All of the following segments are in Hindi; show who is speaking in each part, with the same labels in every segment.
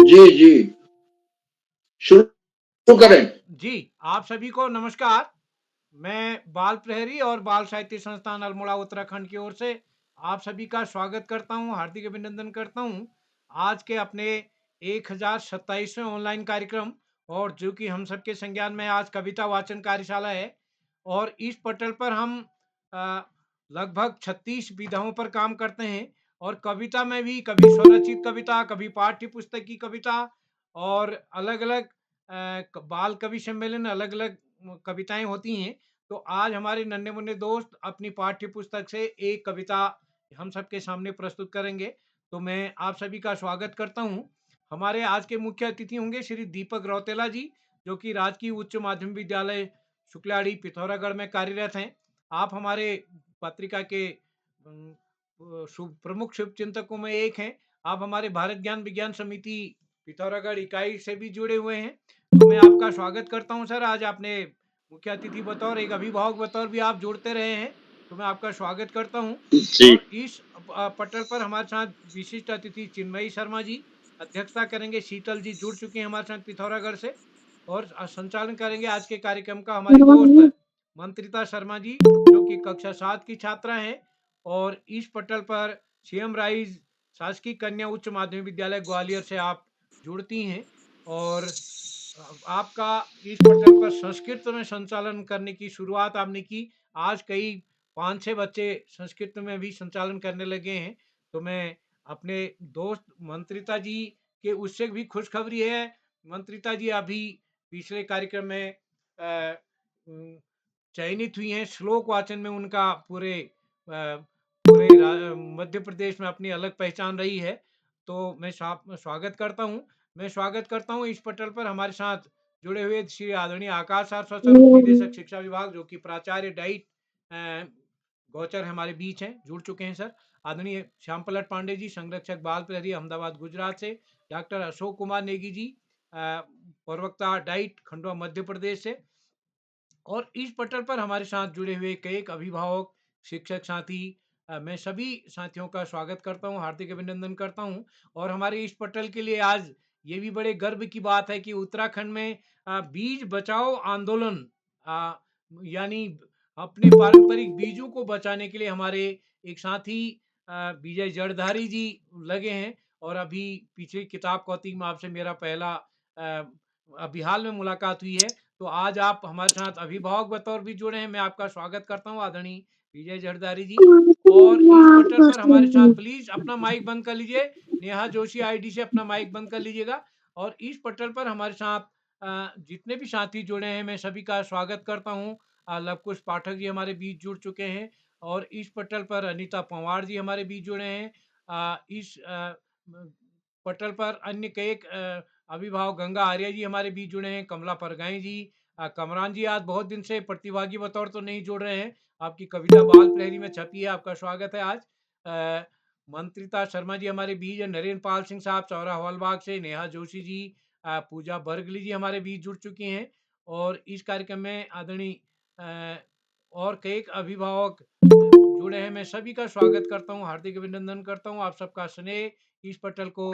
Speaker 1: जी जी, शुरू करें।
Speaker 2: जी, आप सभी को नमस्कार। मैं बाल प्रहरी और बाल साहित्य संस्थान अल्मोड़ा उत्तराखंड की ओर से आप सभी का स्वागत करता हूं, हार्दिक अभिनंदन करता हूं आज के अपने 1027वें ऑनलाइन कार्यक्रम। और जो कि हम सबके संज्ञान में आज कविता वाचन कार्यशाला है, और इस पटल पर हम अ, लगभग 36 विधाओं पर काम करते हैं। और कविता में भी कभी स्वरचित कविता, कभी पाठ्य पुस्तक की कविता, और अलग अलग बाल कवि सम्मेलन, अलग अलग कविताएं होती हैं। तो आज हमारे नन्हे मुन्ने दोस्त अपनी पाठ्य पुस्तक से एक कविता हम सबके सामने प्रस्तुत करेंगे। तो मैं आप सभी का स्वागत करता हूं। हमारे आज के मुख्य अतिथि होंगे श्री दीपक रौतेला जी, जो कि राजकीय उच्च माध्यमिक विद्यालय शुक्लाड़ी पिथौरागढ़ में कार्यरत हैं। आप हमारे पत्रिका के प्रमुख शुभ चिंतकों में एक हैं। आप हमारे भारत ज्ञान विज्ञान समिति पिथौरागढ़ इकाई से भी जुड़े हुए हैं। तो मैं आपका स्वागत करता हूं सर। आज आपने मुख्य अतिथि बतौर, एक अभिभावक बतौर भी आप जुड़ते रहे हैं, तो मैं आपका स्वागत करता हूं।
Speaker 1: जी
Speaker 2: और इस पटल पर हमारे साथ विशिष्ट अतिथि चिन्मयी शर्मा जी अध्यक्षता करेंगे। शीतल जी जुड़ चुके हैं हमारे साथ पिथौरागढ़ से। और संचालन करेंगे आज के कार्यक्रम का हमारी दोस्त मंत्रिता शर्मा जी, जो कि कक्षा 7 की छात्रा हैं। और इस पटल पर सीएम राइज शासकीय कन्या उच्च माध्यमिक विद्यालय ग्वालियर से आप जुड़ती हैं। और आपका इस पटल पर संस्कृत में संचालन करने की शुरुआत आपने की। आज कई 5-6 बच्चे संस्कृत में भी संचालन करने लगे हैं। तो मैं अपने दोस्त मंत्रिता जी के उससे भी खुशखबरी है। मंत्रिता जी अभी पिछले कार्यक्रम में चयनित हुई हैं। श्लोक वाचन में उनका पूरे मध्य प्रदेश में अपनी अलग पहचान रही है। तो मैं स्वागत करता हूं। मैं स्वागत करता हूं इस पटल पर हमारे साथ जुड़े हुए श्री आदरणीय आकाश सर, स्वरूप निदेशक शिक्षा विभाग, जो कि प्राचार्य डाइट गौचर हमारे बीच हैं, जुड़ चुके हैं सर। आदरणीय श्याम पलट पांडे जी, संरक्षक बाल प्रहरी अहमदाबाद गुजरात से। डॉक्टर अशोक कुमार नेगी जी, प्रवक्ता डाइट खंडवा मध्य प्रदेश से। और इस पटल पर हमारे साथ जुड़े हुए कई अभिभावक, शिक्षक साथी, मैं सभी साथियों का स्वागत करता हूं, हार्दिक अभिनंदन करता हूं। और हमारे इस पटल के लिए आज ये भी बड़े गर्व की बात है कि उत्तराखंड में बीज बचाओ आंदोलन, यानी अपने पारंपरिक बीजों को बचाने के लिए हमारे एक साथी विजय जड़धारी जी लगे हैं। और अभी पिछली किताब कौतिक में आपसे मेरा पहला अभी हाल में मुलाकात हुई है। तो आज आप हमारे साथ अभिभावक बतौर भी जुड़े हैं। मैं आपका स्वागत करता हूं आदरणीय विजय जरदारी जी। और इस पटल पर हमारे साथ प्लीज अपना माइक बंद कर लीजिए। नेहा जोशी आईडी से अपना माइक बंद कर लीजिएगा। और इस पटल पर हमारे साथ जितने भी साथी जुड़े हैं, मैं सभी का स्वागत करता हूं। लवकुश पाठक जी हमारे बीच जुड़ चुके हैं। और इस पटल पर अनीता पंवार जी हमारे बीच जुड़े हैं। इस पटल पर अन्य कई अभिभावक गंगा आर्य जी हमारे बीच जुड़े हैं। कमला परगाई जी, कमरान जी आज बहुत दिन से प्रतिभागी बतौर तो नहीं जुड़ रहे हैं। आपकी कविता बाल प्रहरी में छपी है, आपका स्वागत है आज। मंत्रिता शर्मा जी हमारे बीच है। नरेंद्र पाल सिंह साहब चौरा हॉलबाग से। नेहा जोशी जी, पूजा बर्गली जी हमारे बीच जुड़ चुकी हैं। और इस कार्यक्रम में आदरणीय और कई अभिभावक जुड़े हैं। मैं सभी का स्वागत करता हूं, हार्दिक अभिनंदन करता हूं। आप सबका स्नेह इस पटल को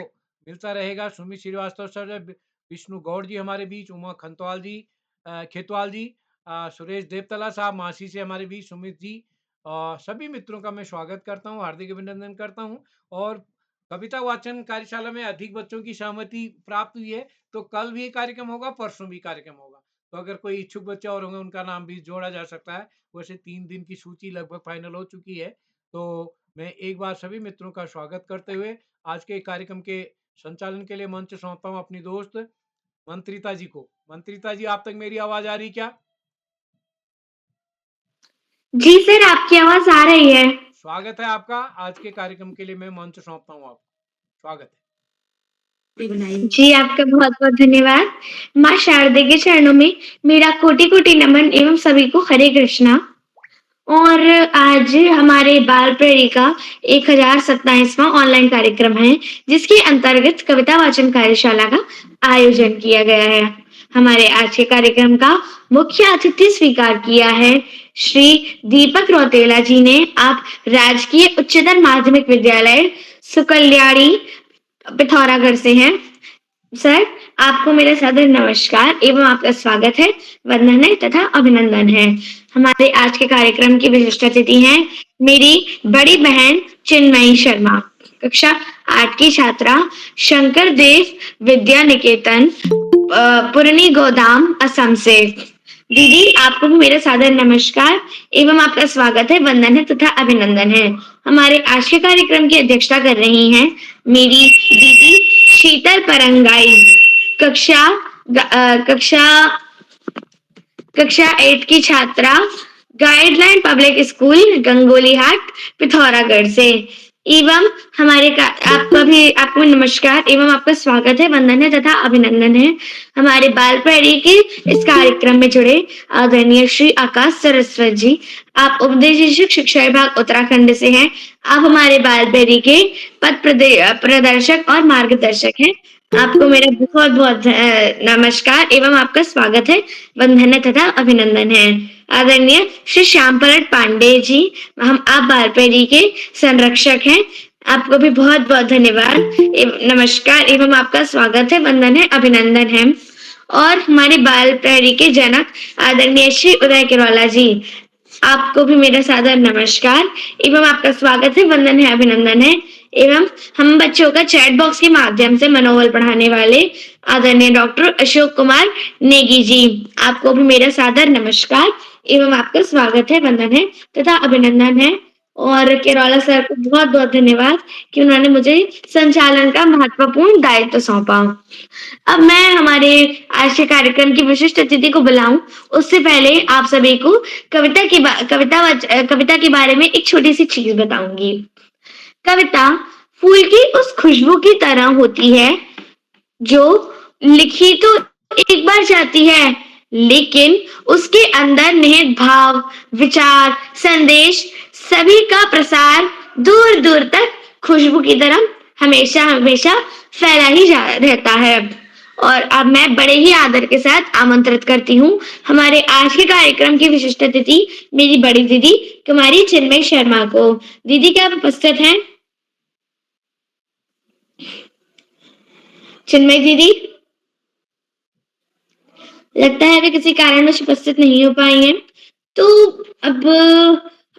Speaker 2: मिलता रहेगा। सुमित श्रीवास्तव सर, विष्णु गौड़ जी हमारे बीच, उमा खंतवाल जी, खेतवाल जी, सुरेश देवतला साहब मासी से हमारे बीच, सुमित जी, सभी मित्रों का मैं स्वागत करता हूं, हार्दिक अभिनंदन करता हूं। और कविता वाचन कार्यशाला में अधिक बच्चों की सहमति प्राप्त हुई है। तो कल भी कार्यक्रम होगा, परसों भी कार्यक्रम होगा। तो अगर कोई इच्छुक बच्चा और होंगे, उनका नाम भी जोड़ा जा सकता है। वैसे 3 दिन की सूची लगभग फाइनल हो चुकी है। तो मैं एक बार सभी मित्रों का स्वागत करते हुए आज के कार्यक्रम के संचालन के लिए मंच सौंपता हूं अपनी दोस्त मंत्रिता जी को। मंत्रिता जी, आप तक मेरी आवाज आ रही क्या?
Speaker 3: जी सर, आपकी आवाज आ रही है।
Speaker 2: स्वागत है आपका। आज के कार्यक्रम के लिए मैं मंच सौंपता हूं आपको। स्वागत है।
Speaker 3: जी, आपका बहुत बहुत धन्यवाद। माँ शारदे के चरणों में मेरा कोटि कोटि नमन एवं सभी को हरे कृष्णा। और आज हमारे बाल प्रहरी का 1027वां ऑनलाइन कार्यक्रम है, जिसके अंतर्गत कविता वाचन कार्यशाला का आयोजन किया गया है। हमारे आज के कार्यक्रम का मुख्य अतिथि स्वीकार किया है श्री दीपक रौतेला जी ने। आप राजकीय उच्चतर माध्यमिक विद्यालय सुकल्याड़ी पिथौरागढ़ से हैं। सर, आपको मेरा सादर नमस्कार एवं आपका स्वागत है, वंदन है तथा अभिनंदन है। हमारे आज के कार्यक्रम की विशिष्ट अतिथि हैं मेरी बड़ी बहन चिन्मयी शर्मा, कक्षा 8 की छात्रा, शंकर देव विद्या निकेतन, पुरनी गोदाम, असम से। दीदी, आपको भी मेरा सादर नमस्कार एवं आपका स्वागत है, वंदन है तथा अभिनंदन है। हमारे आज के कार्यक्रम की अध्यक्षता कर रही हैं मेरी दीदी शीतल परंगाई, कक्षा कक्षा कक्षा 8 की छात्रा, guideline public school, Gangolihat, Pithoragarh से। एवं आपको नमस्कार एवं आपका स्वागत है, वंदन है तथा अभिनंदन है। हमारे बाल प्रहरी के इस कार्यक्रम में जुड़े आदरणीय श्री आकाश सरस्वत जी, आप उपदेशिक्षक शिक्षा विभाग उत्तराखंड से हैं। आप हमारे बाल प्रहरी के पद प्रदर्शक और मार्गदर्शक हैं। आपको मेरा बहुत बहुत नमस्कार एवं आपका स्वागत है, वंदन है तथा अभिनंदन है। आदरणीय श्री श्याम परट पांडे जी, आप बाल प्रहरी के संरक्षक हैं। आपको भी बहुत बहुत धन्यवाद नमस्कार एवं आपका स्वागत है, वंदन है, अभिनंदन है। और हमारे बाल प्रहरी के जनक आदरणीय श्री उदय किरौला जी, आपको भी मेरा सादर नमस्कार एवं आपका स्वागत है, वंदन है, अभिनंदन है। एवं हम बच्चों का चैट बॉक्स के माध्यम से मनोबल बढ़ाने वाले आदरणीय डॉक्टर अशोक कुमार नेगी जी, आपको भी मेरा सादर नमस्कार एवं आपका स्वागत है, वंदन है तथा अभिनंदन है। और केरौला सर को बहुत बहुत धन्यवाद कि उन्होंने मुझे संचालन का महत्वपूर्ण दायित्व सौंपा। अब मैं हमारे आज के कार्यक्रम की विशिष्ट अतिथि को बुलाऊं, उससे पहले आप सभी को कविता के बारे में एक छोटी सी चीज बताऊंगी। कविता फूल की उस खुशबू की तरह होती है जो लिखी तो एक बार जाती है, लेकिन उसके अंदर निहित भाव, विचार, संदेश सभी का प्रसार दूर दूर तक खुशबू की तरह हमेशा हमेशा फैला ही रहता है। और अब मैं बड़े ही आदर के साथ आमंत्रित करती हूँ हमारे आज के कार्यक्रम की विशिष्ट अतिथि मेरी बड़ी दीदी कुमारी चिन्मयी शर्मा को। दीदी, क्या आप उपस्थित हैं? चिन्मयी दीदी, लगता है वे किसी कारणवश उपस्थित नहीं हो पाई हैं। तो अब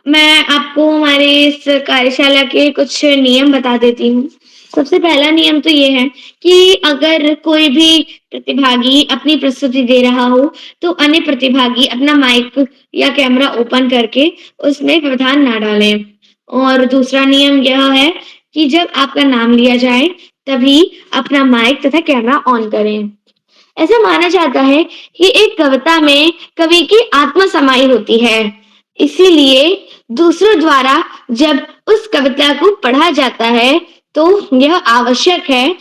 Speaker 3: मैं आपको हमारे इस कार्यशाला के कुछ नियम बता देती हूँ। सबसे पहला नियम तो ये है कि अगर कोई भी प्रतिभागी अपनी प्रस्तुति दे रहा हो, तो अन्य प्रतिभागी अपना माइक या कैमरा ओपन करके उसमें व्यवधान ना डालें। और दूसरा नियम यह है कि जब आपका नाम लिया जाए, तभी अपना माइक तथा कैमरा ऑन करें। ऐसा माना जाता है कि एक कविता में कवि की आत्मा समाई होती है, इसीलिए दूसरों द्वारा जब उस कविता को पढ़ा जाता है तो यह आवश्यक है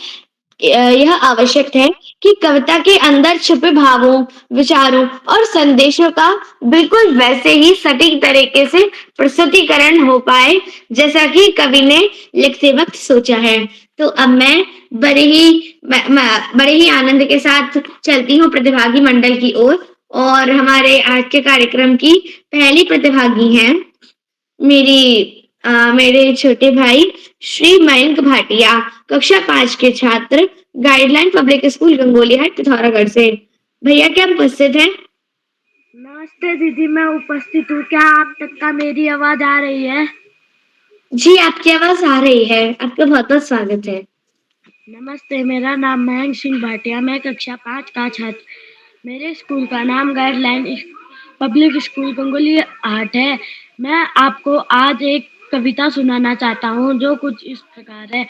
Speaker 3: कि कविता के अंदर छुपे भावों, विचारों और संदेशों का बिल्कुल वैसे ही सटीक तरीके से प्रस्तुतिकरण हो पाए जैसा कि कवि ने लिखते वक्त सोचा है। तो अब मैं बड़े ही आनंद के साथ चलती हूँ प्रतिभागी मंडल की ओर। और हमारे आज के कार्यक्रम की पहली प्रतिभागी हैं मेरे छोटे भाई श्री मयंक भाटिया, कक्षा 5 के छात्र, guideline public school, Gangolihat, Pithoragarh से। भैया, क्या आप उपस्थित हैं?
Speaker 1: नमस्ते दीदी, मैं उपस्थित हूँ। क्या आप तक का मेरी आवाज आ रही है?
Speaker 3: जी, आपकी आवाज आ रही है। आपका बहुत बहुत स्वागत है।
Speaker 1: नमस्ते, मेरा नाम मयंक सिंह भाटिया, मैं कक्षा 5 का छात्र। मेरे स्कूल का नाम गाइडलाइन पब्लिक स्कूल गंगोलीहाट है। मैं आपको आज एक कविता सुनाना चाहता हूँ जो कुछ इस प्रकार है।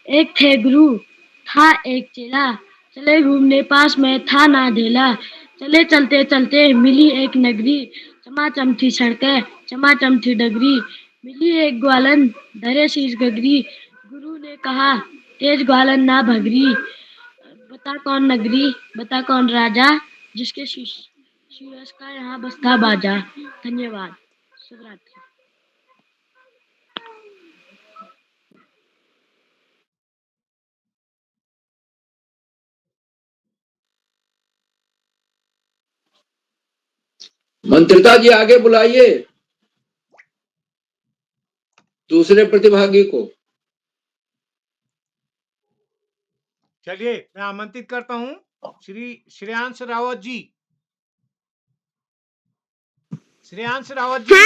Speaker 1: एक थे गुरु, था एक चेला, चले घूमने पास में था ना ढेला। चले चलते चलते मिली एक नगरी, चमाचम थी सड़कें, चमाचम थी डगरी। मिली एक ग्वालन, धरे शीश गगरी। गुरु ने कहा, तेज ग्वालन ना भगरी। बता कौन नगरी, बता कौन राजा, जिसके शीश का यहाँ बजता बाजा। धन्यवाद। शुभ रात्रि।
Speaker 4: मंत्रिता जी, आगे बुलाइए दूसरे प्रतिभागी को।
Speaker 2: चलिए मैं आमंत्रित करता हूं श्री श्रेयांश रावत जी। श्रेयांश रावत जी।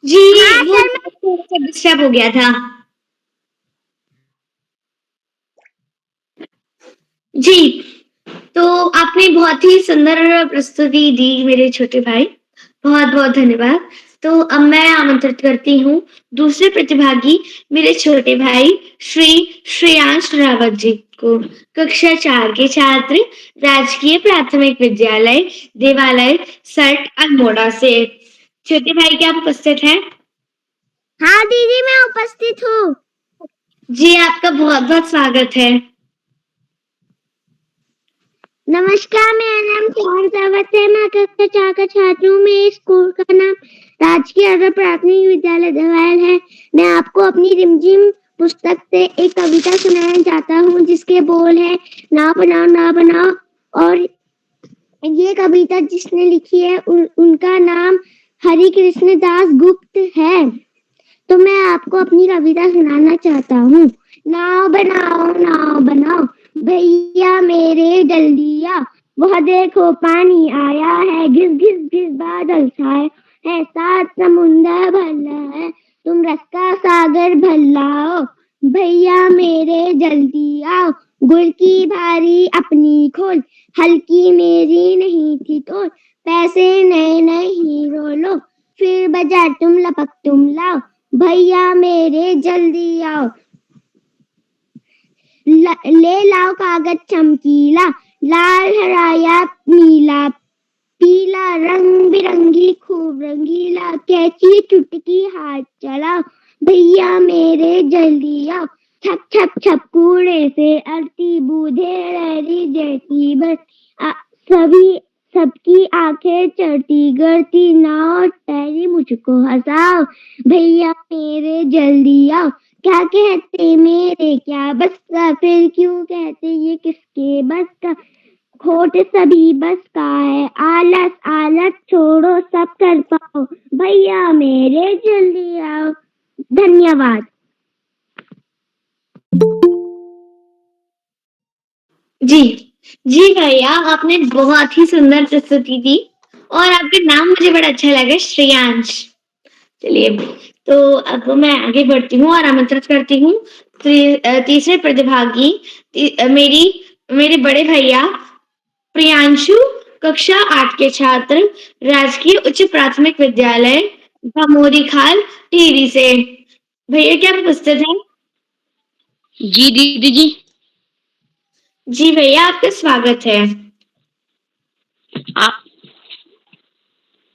Speaker 3: जी वो थोड़ा सा डिस्टर्ब हो गया था। जी, तो आपने बहुत ही सुंदर प्रस्तुति दी मेरे छोटे भाई, बहुत-बहुत धन्यवाद। तो अब मैं आमंत्रित करती हूँ दूसरे प्रतिभागी मेरे छोटे भाई श्री श्रेयांश रावत जी को। कक्षा 4 के छात्र, राजकीय प्राथमिक विद्यालय देवालय सट अल्मोड़ा से। छोटे भाई क्या आप उपस्थित हैं?
Speaker 5: हाँ दीदी, मैं उपस्थित हूँ।
Speaker 3: जी, आपका बहुत-बहुत स्वागत है।
Speaker 5: नमस्कार, मेरा नाम श्रेयांश रावत है। मैं कक्षा 4 का छात्र हूँ। मेरे स्कूल का नाम राजकीय आदर्श प्राथमिक विद्यालय देवाल है। मैं आपको अपनी रिमझिम पुस्तक से एक कविता सुनाना चाहता हूँ, जिसके बोल है नाव बनाओ नाव बनाओ। और ये कविता जिसने लिखी है उनका नाम हरि कृष्ण दास गुप्त है। तो मैं आपको अपनी कविता सुनाना चाहता हूँ। नाव बनाओ भैया मेरे जल्दी आओ, वह देखो पानी आया है, घिस घिस घिस बादल छाए है, सात समुंदर भला है, तुम रस्का सागर भलाओ। भैया मेरे जल्दी आओ, गुड़ की भारी अपनी खोल, हल्की मेरी नहीं थी तोल, पैसे नए नए हीरो लो, फिर बाजार तुम लपक तुम लाओ। भैया मेरे जल्दी आओ, ले लाओ कागज चमकीला, लाल हरा या नीला पीला, रंग बिरंगी खूब रंगीला, कैची चुटकी हाथ चलाओ। भैया मेरे जल्दी आओ, छप छप छप कूड़े से आरती बूझे लहरी जैसी बस, सभी सबकी आंखें चढ़ती गढ़ती नाव तैरी मुझको हंसाओ। भैया मेरे जल्दी आओ, क्या कहते मेरे क्या बस का, फिर क्यों कहते ये किसके बस का, खोट सभी बस का है, आलस आलस छोड़ो सब कर पाओ। भैया मेरे जल्दी आओ। धन्यवाद।
Speaker 3: जी भैया, आपने बहुत ही सुंदर प्रस्तुति दी और आपका नाम मुझे बड़ा अच्छा लगा, श्रेयांश। चलिए, तो अब मैं आगे बढ़ती हूँ और आमंत्रित करती हूँ तीसरे प्रतिभागी मेरे बड़े भैया प्रियांशु, कक्षा 8 के छात्र, राजकीय उच्च प्राथमिक विद्यालय भमोरी खाल टिहरी से। भैया क्या आप उपस्थित हैं?
Speaker 6: जी दीदी जी।
Speaker 3: जी भैया, आपका स्वागत है।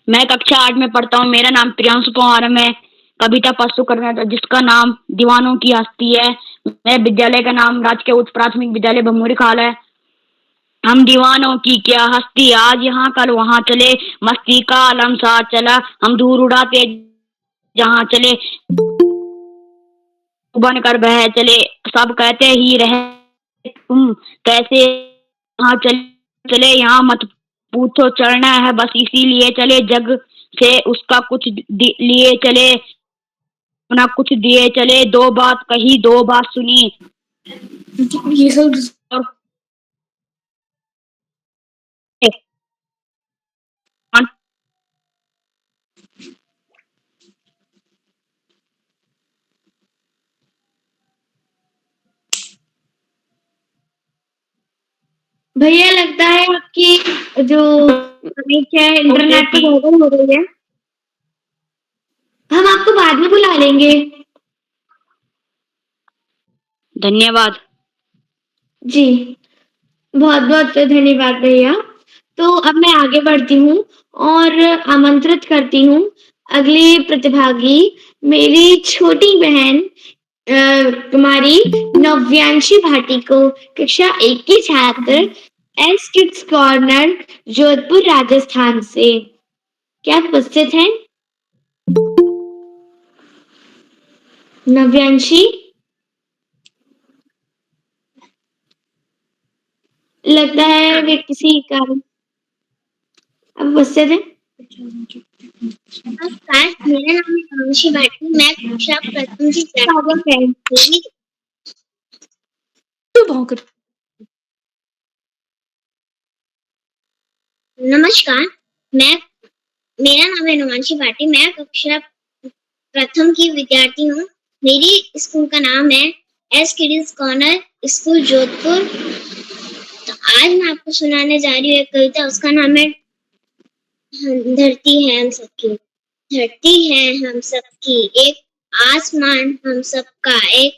Speaker 6: मैं कक्षा 8 में पढ़ता हूँ। मेरा नाम प्रियांशु पवार है। मैं कविता प्रस्तुत करना था जिसका नाम दीवानों की हस्ती है। मेरे विद्यालय का नाम राजकीय उच्च प्राथमिक विद्यालय भमोरी खाल है। हम दीवानों की क्या हस्ती, आज यहाँ कल वहाँ चले, मस्ती का आलम सा चला, हम दूर उड़ाते जहाँ चले, बन कर बह चले, सब कहते ही रहे तुम कैसे, यहाँ चले यहाँ मत पूछो, चढ़ना है बस इसीलिए चले, जग से उसका कुछ लिए चले, अपना कुछ दिए चले, दो बात कही दो बात सुनी, ये सब
Speaker 3: भैया लगता है आपकी जो है इंटरनेट पे गड़बड़ हो रही है। हम आपको बाद में बुला लेंगे।
Speaker 6: धन्यवाद।
Speaker 3: जी, बहुत-बहुत धन्यवाद भैया। तो अब मैं आगे बढ़ती हूँ और आमंत्रित करती हूँ अगली प्रतिभागी मेरी छोटी बहन कुमारी नव्यांशी भाटी को, कक्षा 1 की छात्र, S kids corner Jodhpur Rajasthan से। क्या आप उपस्थित हैं? नव्यांशी? लगता है वे किसी कारण अब उपस्थित हैं।
Speaker 5: नमस्कार, मेरा नाम नव्यांशी भाटी, मैं कक्षा प्रथम की
Speaker 3: स्वागत है। भौंक
Speaker 5: नमस्कार, मेरा नाम है नुमांशी भाटी। मैं कक्षा प्रथम की विद्यार्थी हूँ। मेरी स्कूल का नाम है S kids corner school Jodhpur. तो आज मैं आपको सुनाने जा रही हूँ एक कविता। उसका नाम है धरती है हम सबकी। धरती है हम सबकी एक, आसमान हम सबका एक,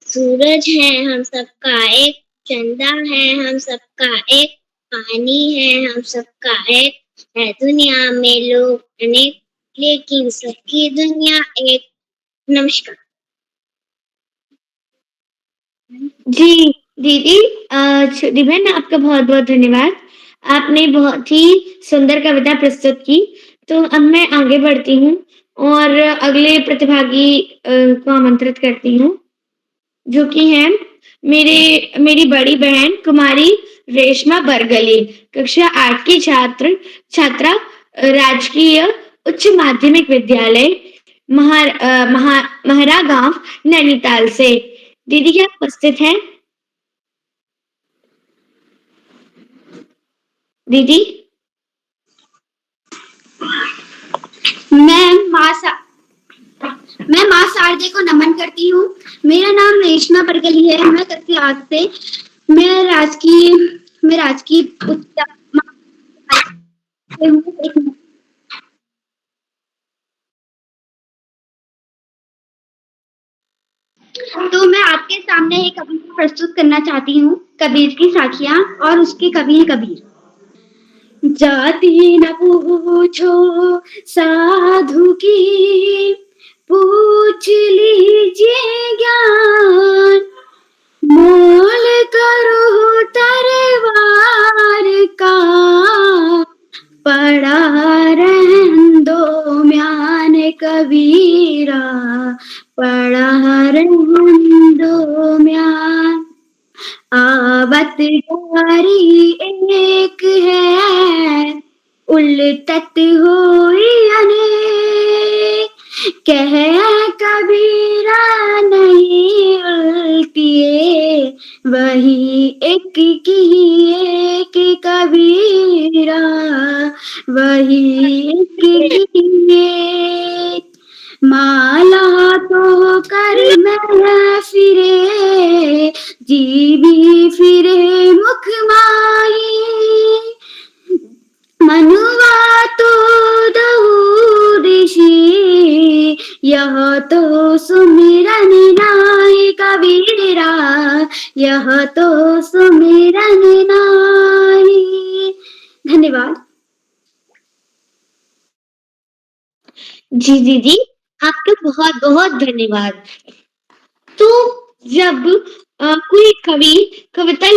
Speaker 5: सूरज है हम सबका एक, चंदा है हम सबका एक, पानी है हम सबका एक, है दुनिया में लोग अनेक, लेकिन सबकी दुनिया एक। नमस्कार।
Speaker 3: जी, दीदी छोटी बहन आपका बहुत-बहुत धन्यवाद। आपने बहुत ही सुंदर कविता प्रस्तुत की। तो अब मैं आगे बढ़ती हूँ और अगले प्रतिभागी को आमंत्रित करती हूँ, जो कि हैं मेरी बड़ी बहन कुमारी रेशमा बरगली, कक्षा 8 की छात्रा राजकीय उच्च माध्यमिक विद्यालय महरा गांव नैनीताल से। दीदी क्या आप उपस्थित हैं? दीदी
Speaker 5: मैं माँ शारदे को नमन करती हूँ। मेरा नाम रेशमा बरगली है। मैं कक्षा 8 से मैं राजकीय तो मैं आपके सामने एक कविता प्रस्तुत करना चाहती हूँ। कबीर की साखियाँ और उसके कवि हैं कबीर। जाति न पूछो साधु की, पूछ लीजिए ज्ञान, मोल करो तरवार का, पड़ा रहन दो म्यान कबीरा, पड़ा रहन दो म्यान। आवत जारी एक है, उलटत होई अनेक, कह कबीरा नहीं उल्टिए, वही एक की एक कबीरा, वही एक की एक। माला तो कर मैं फिरे, जीवी फिरे मुख माही, मनुआ तो दहु ऋषि, यह तो सुमिरन नाहि कबीरा, यह तो सुमिरन नाहि। धन्यवाद।
Speaker 3: जी दीदी आपका बहुत-बहुत धन्यवाद। तो जब कोई कवि कविता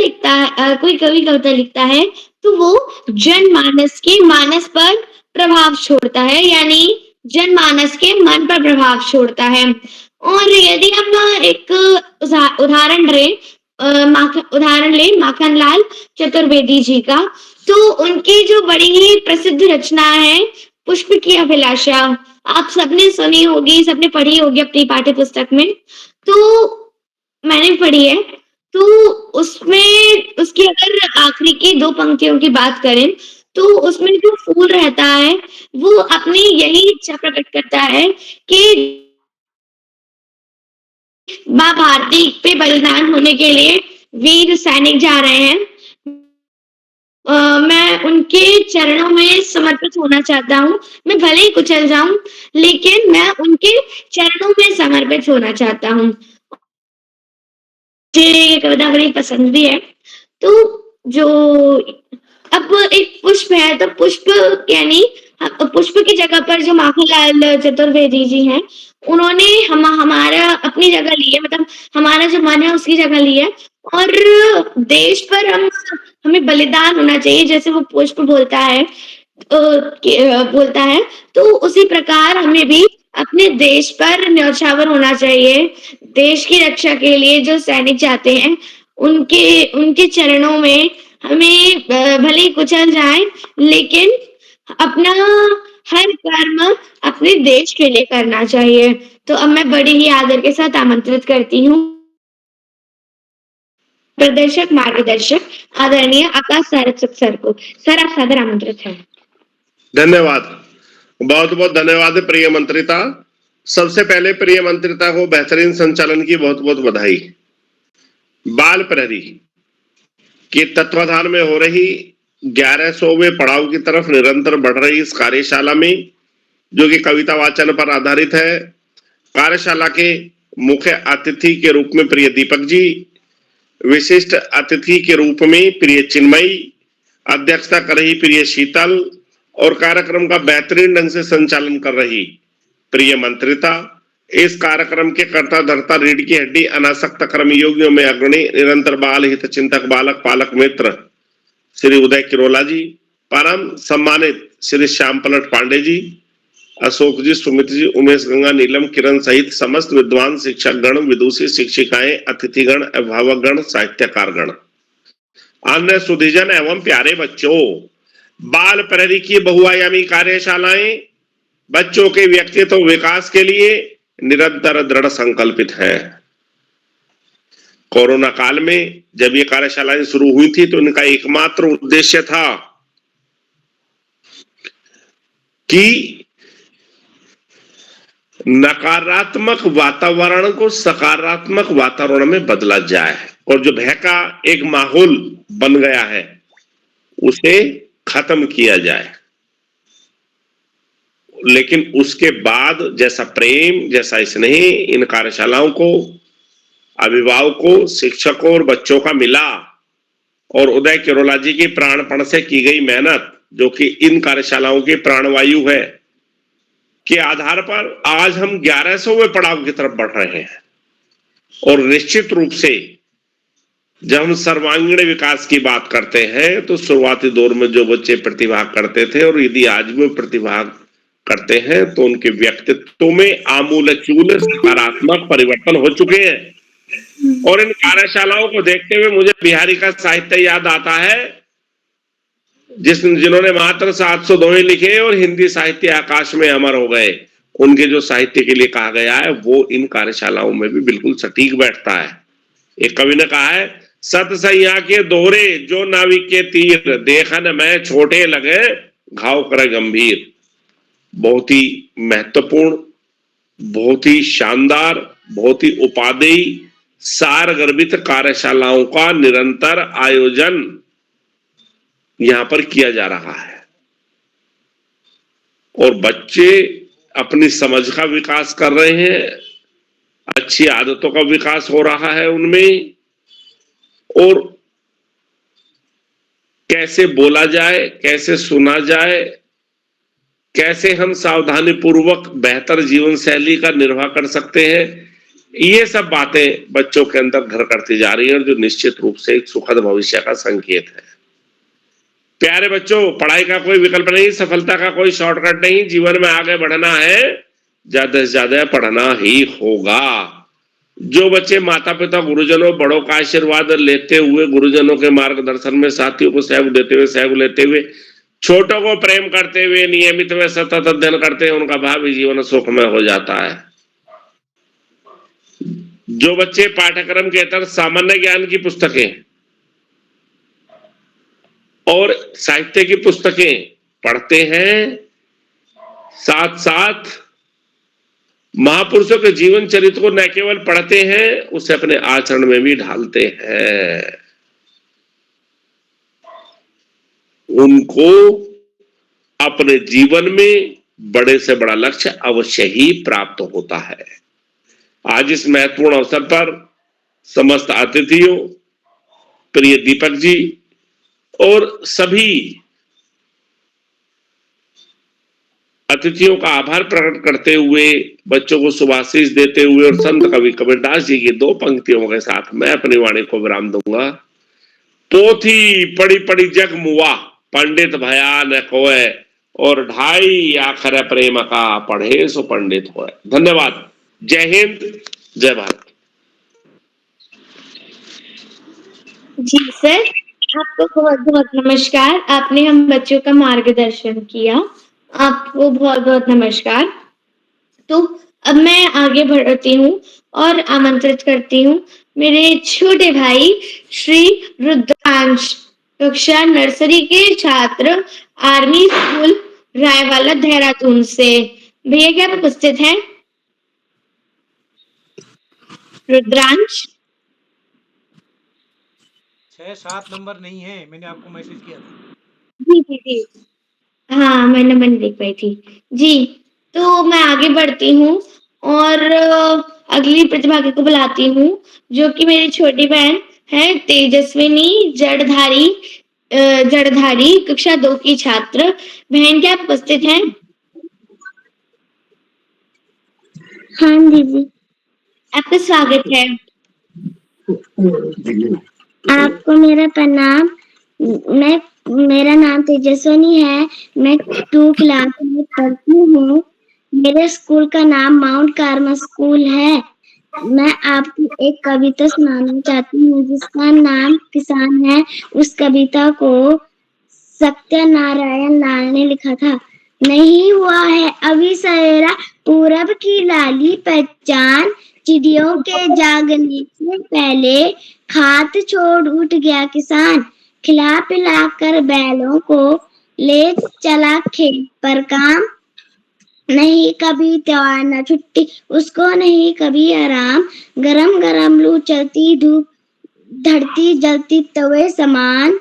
Speaker 3: लिखता है तो वो जनमानस के मानस पर प्रभाव छोड़ता है, यानी जनमानस के मन पर प्रभाव छोड़ता है। और यदि हम एक उदाहरण लें माखनलाल चतुर्वेदी जी का, तो उनकी जो बड़ी ही प्रसिद्ध रचना है पुष्प की अभिलाषा, आप सबने सुनी होगी, सबने पढ़ी होगी अपनी पाठ्य पुस्तक में। तो मैंने पढ़ी है। तो उसमें उसकी अगर आखिरी की 2 पंक्तियों की बात करें, तो उसमें जो फूल रहता है, वो अपनी यही इच्छा प्रकट करता है कि माँ भारती पे बलिदान होने के लिए वीर सैनिक जा रहे हैं। मैं उनके चरणों में समर्पित होना चाहता हूँ। मैं भले ही कुचल जाऊँ, लेकिन मैं उनके चरणों में समर्पित होना चाहता हूँ। मुझे ये कविता बड़ी पसंद भी है। तो जो अब एक पुष्प है, तो पुष्प यानी पुष्प की जगह पर जो माखनलाल चतुर्वेदी जी हैं, उन्होंने हमारा अपनी जगह ली है, मतलब हमारा जो मन है उसकी जगह ली है। और देश पर हमें बलिदान होना चाहिए, जैसे वो पुष्प बोलता है तो उसी प्रकार हमें भी अपने देश पर न्यौछावर होना चाहिए। देश की रक्षा के लिए जो सैनिक जाते हैं, उनके चरणों में हमें भले ही कुचल जाएँ, लेकिन अपना हर कर्म अपने देश के लिए करना चाहिए। तो अब मैं बड़े ही आदर के साथ आमंत्रित करती हूँ प्रदर्शक मार्गदर्शक आदरणीय आकाश सारस्वत सर को। सर, आप सादर आमंत्रित हैं।
Speaker 7: धन्यवाद, बहुत बहुत धन्यवाद प्रिय मंत्रिता। सबसे पहले प्रिय मंत्रिता को बेहतरीन संचालन की बहुत बहुत बधाई। बाल प्रहरी के तत्वाधान में हो रही 1100वें पड़ाव की तरफ निरंतर बढ़ रही इस कार्यशाला में, जो कि कविता वाचन पर आधारित है, कार्यशाला के मुख्य अतिथि के रूप में प्रिय दीपक जी, विशिष्ट अतिथि के रूप में प्रिय चिन्मयी, अध्यक्षता कर रही प्रिय शीतल और कार्यक्रम का बेहतरीन ढंग से संचालन कर रही प्रिय मंत्रिता, इस कार्यक्रम के कर्ता धर्ता रीढ़ की हड्डी अनासक्त कर्मयोगियों में अग्रणी निरंतर बाल हित चिंतक बालक पालक मित्र श्री उदय किरोला जी, परम सम्मानित श्री श्याम पलट पांडे जी, अशोक जी, सुमित जी, उमेश, गंगा, नीलम, किरण सहित समस्त विद्वान शिक्षक गण, विदुषी शिक्षिकाएं, अतिथिगण, अभिभावक गण, साहित्यकार गण, अन्य सुधीजन एवं प्यारे बच्चों, बाल प्रहरी की बहुआयामी कार्यशालाएं बच्चों के व्यक्तित्व विकास के लिए निरंतर दृढ़ संकल्पित है। कोरोना काल में जब ये कार्यशालाएं शुरू हुई थी तो इनका एकमात्र उद्देश्य था कि नकारात्मक वातावरण को सकारात्मक वातावरण में बदला जाए और जो भय का एक माहौल बन गया है उसे खत्म किया जाए। लेकिन उसके बाद जैसा प्रेम, जैसा स्नेह इन कार्यशालाओं को अभिभावकों, शिक्षकों और बच्चों का मिला और उदय किरोला जी की प्राणपण से की गई मेहनत, जो कि इन कार्यशालाओं की प्राणवायु है, के आधार पर आज हम 1100वें पड़ाव की तरफ बढ़ रहे हैं। और निश्चित रूप से जब हम सर्वांगीण विकास की बात करते हैं तो शुरुआती दौर में जो बच्चे प्रतिभाग करते थे और यदि आज भी प्रतिभाग करते हैं तो उनके व्यक्तित्व में आमूलचूल सकारात्मक परिवर्तन हो चुके हैं। और इन कार्यशालाओं को देखते हुए मुझे बिहारी का साहित्य याद आता है, जिन्होंने मात्र 700 दोहे लिखे और हिंदी साहित्य आकाश में अमर हो गए। उनके जो साहित्य के लिए कहा गया है वो इन कार्यशालाओं में भी बिल्कुल सटीक बैठता है। एक कवि ने कहा है, सत सैया के दोहरे जो नाविक के तीर, देखन में छोटे लगे घाव करे गंभीर। बहुत ही महत्वपूर्ण, बहुत ही शानदार, बहुत ही उपादेय, सार गर्भित कार्यशालाओं का निरंतर आयोजन यहां पर किया जा रहा है और बच्चे अपनी समझ का विकास कर रहे हैं, अच्छी आदतों का विकास हो रहा है उनमें, और कैसे बोला जाए, कैसे सुना जाए, कैसे हम सावधानी पूर्वक बेहतर जीवन शैली का निर्वाह कर सकते हैं, ये सब बातें बच्चों के अंदर घर करती जा रही है, जो निश्चित रूप से एक सुखद भविष्य का संकेत है। प्यारे बच्चों, पढ़ाई का कोई विकल्प नहीं, सफलता का कोई शॉर्टकट नहीं। जीवन में आगे बढ़ना है, ज्यादा से ज्यादा पढ़ना ही होगा। जो बच्चे माता पिता गुरुजनों बड़ों का आशीर्वाद लेते हुए, गुरुजनों के मार्गदर्शन में साथियों को सहयोग देते हुए, सहयोग लेते हुए, छोटों को प्रेम करते हुए नियमित व सतत अध्ययन करते हैं, उनका भावी जीवन सुखमय हो जाता है। जो बच्चे पाठ्यक्रम के तहत सामान्य ज्ञान की पुस्तकें और साहित्य की पुस्तकें पढ़ते हैं, साथ साथ महापुरुषों के जीवन चरित्र को न केवल पढ़ते हैं, उसे अपने आचरण में भी ढालते हैं, उनको अपने जीवन में बड़े से बड़ा लक्ष्य अवश्य ही प्राप्त होता है। आज इस महत्वपूर्ण अवसर पर समस्त अतिथियों, प्रिय दीपक जी और सभी अतिथियों का आभार प्रकट करते हुए, बच्चों को शुभाशीष देते हुए और संत कवि कबीरदास जी की 2 पंक्तियों के साथ मैं अपनी वाणी को विराम दूंगा। पोथी पढ़ी पढ़ी जग मुआ, पंडित भया न कोय, और ढाई आखर प्रेम का पढ़े सो पंडित होए। धन्यवाद। जय हिंद, जय भारत।
Speaker 3: जी सर, आपको बहुत बहुत नमस्कार। आपने हम बच्चों का मार्गदर्शन किया, आपको बहुत बहुत नमस्कार। तो अब मैं आगे बढ़ती हूँ और आमंत्रित करती हूँ मेरे छोटे भाई श्री रुद्रांश कक्षा नर्सरी के छात्र आर्मी स्कूल रायवाला देहरादून से। भैया क्या आप उपस्थित हैं? रुद्रांश
Speaker 2: 6-7 नंबर नहीं है, मैंने आपको मैसेज किया था।
Speaker 3: जी। हाँ, मैंने देख पाई थी। जी, तो मैं आगे बढ़ती हूँ और अगली प्रतिभागी को बुलाती हूँ, जो कि मेरी छोटी बहन है तेजस्विनी जड़धारी कक्षा 2 की छात्र। बहन क्या आप उपस्थित हैं?
Speaker 5: हाँ दीदी,
Speaker 3: आपका स्वागत है।
Speaker 5: आपको मेरा प्रणाम। मेरा नाम तेजस्विनी है। मैं 2 क्लास में पढ़ती हूँ। मेरे स्कूल का नाम माउंट कार्मल स्कूल है। मैं आपको एक कविता सुनाना चाहती हूँ जिसका नाम किसान है। उस कविता को सत्यनारायण लाल ने लिखा था। नहीं हुआ है अभी सवेरा, पूरब की लाली पहचान, चिड़ियों के जागने से पहले खात छोड़ उठ गया किसान। खिला पिला कर बैलों को ले चला खेत पर काम, नहीं कभी त्योहार न छुट्टी उसको, नहीं कभी आराम। गरम गरम लू चलती धूप, धरती जलती तवे समान,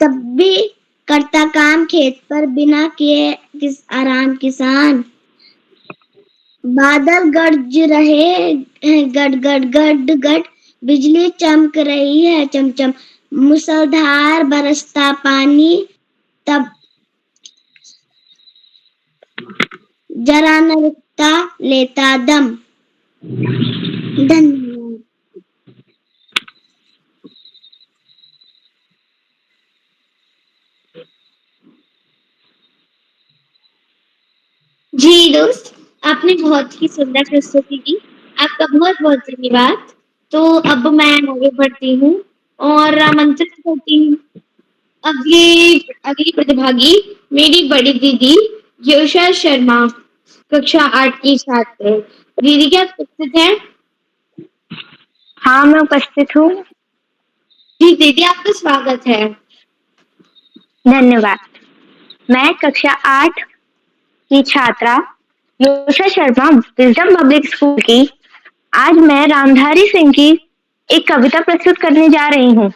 Speaker 5: तब भी करता काम खेत पर बिना किए आराम किसान। बादल गरज रहे हैं गड़ गड़ गड़ गड़, बिजली चमक रही है चमचम, मूसलाधार बरसता पानी, तब जरा न रुकता लेता दम। धन्यवाद।
Speaker 3: जी दोस्त, आपने बहुत ही सुंदर प्रस्तुति की। आपका बहुत बहुत धन्यवाद। तो अब मैं आगे बढ़ती हूँ और आमंत्रित करती हूँ अगली प्रतिभागी मेरी बड़ी दीदी योशा शर्मा कक्षा 8 की छात्र। दीदी क्या उपस्थित है?
Speaker 8: हाँ, मैं उपस्थित हूँ।
Speaker 3: जी दीदी, आपका स्वागत है।
Speaker 8: धन्यवाद। मैं कक्षा 8 की छात्रा योशा शर्मा विजडम पब्लिक स्कूल की आज मैं रामधारी सिंह की एक कविता प्रस्तुत करने जा रही हूँ।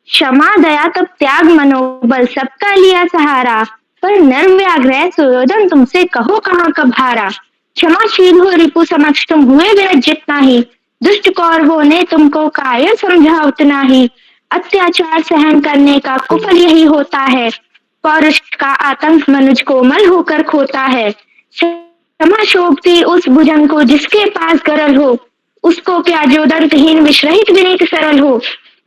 Speaker 8: क्षमा दया तब त्याग मनोबल सबका लिया सहारा, पर नर्म व्याग्रह सुयोधन तुमसे कहो कहाँ कब हारा। क्षमाशील हो रिपु समक्ष तुम हुए विरजित नाही, दुष्ट कौरवों ने तुमको कायर समझा उतना ही। अत्याचार सहन करने का कुफल यही होता है, पौरुष का आतंक मनुज कोमल होकर खोता है। क्षमा शोभती उस भुजंग को जिसके पास गरल हो, उसको क्या जो दंतहीन विश्रहित विनीत सरल हो।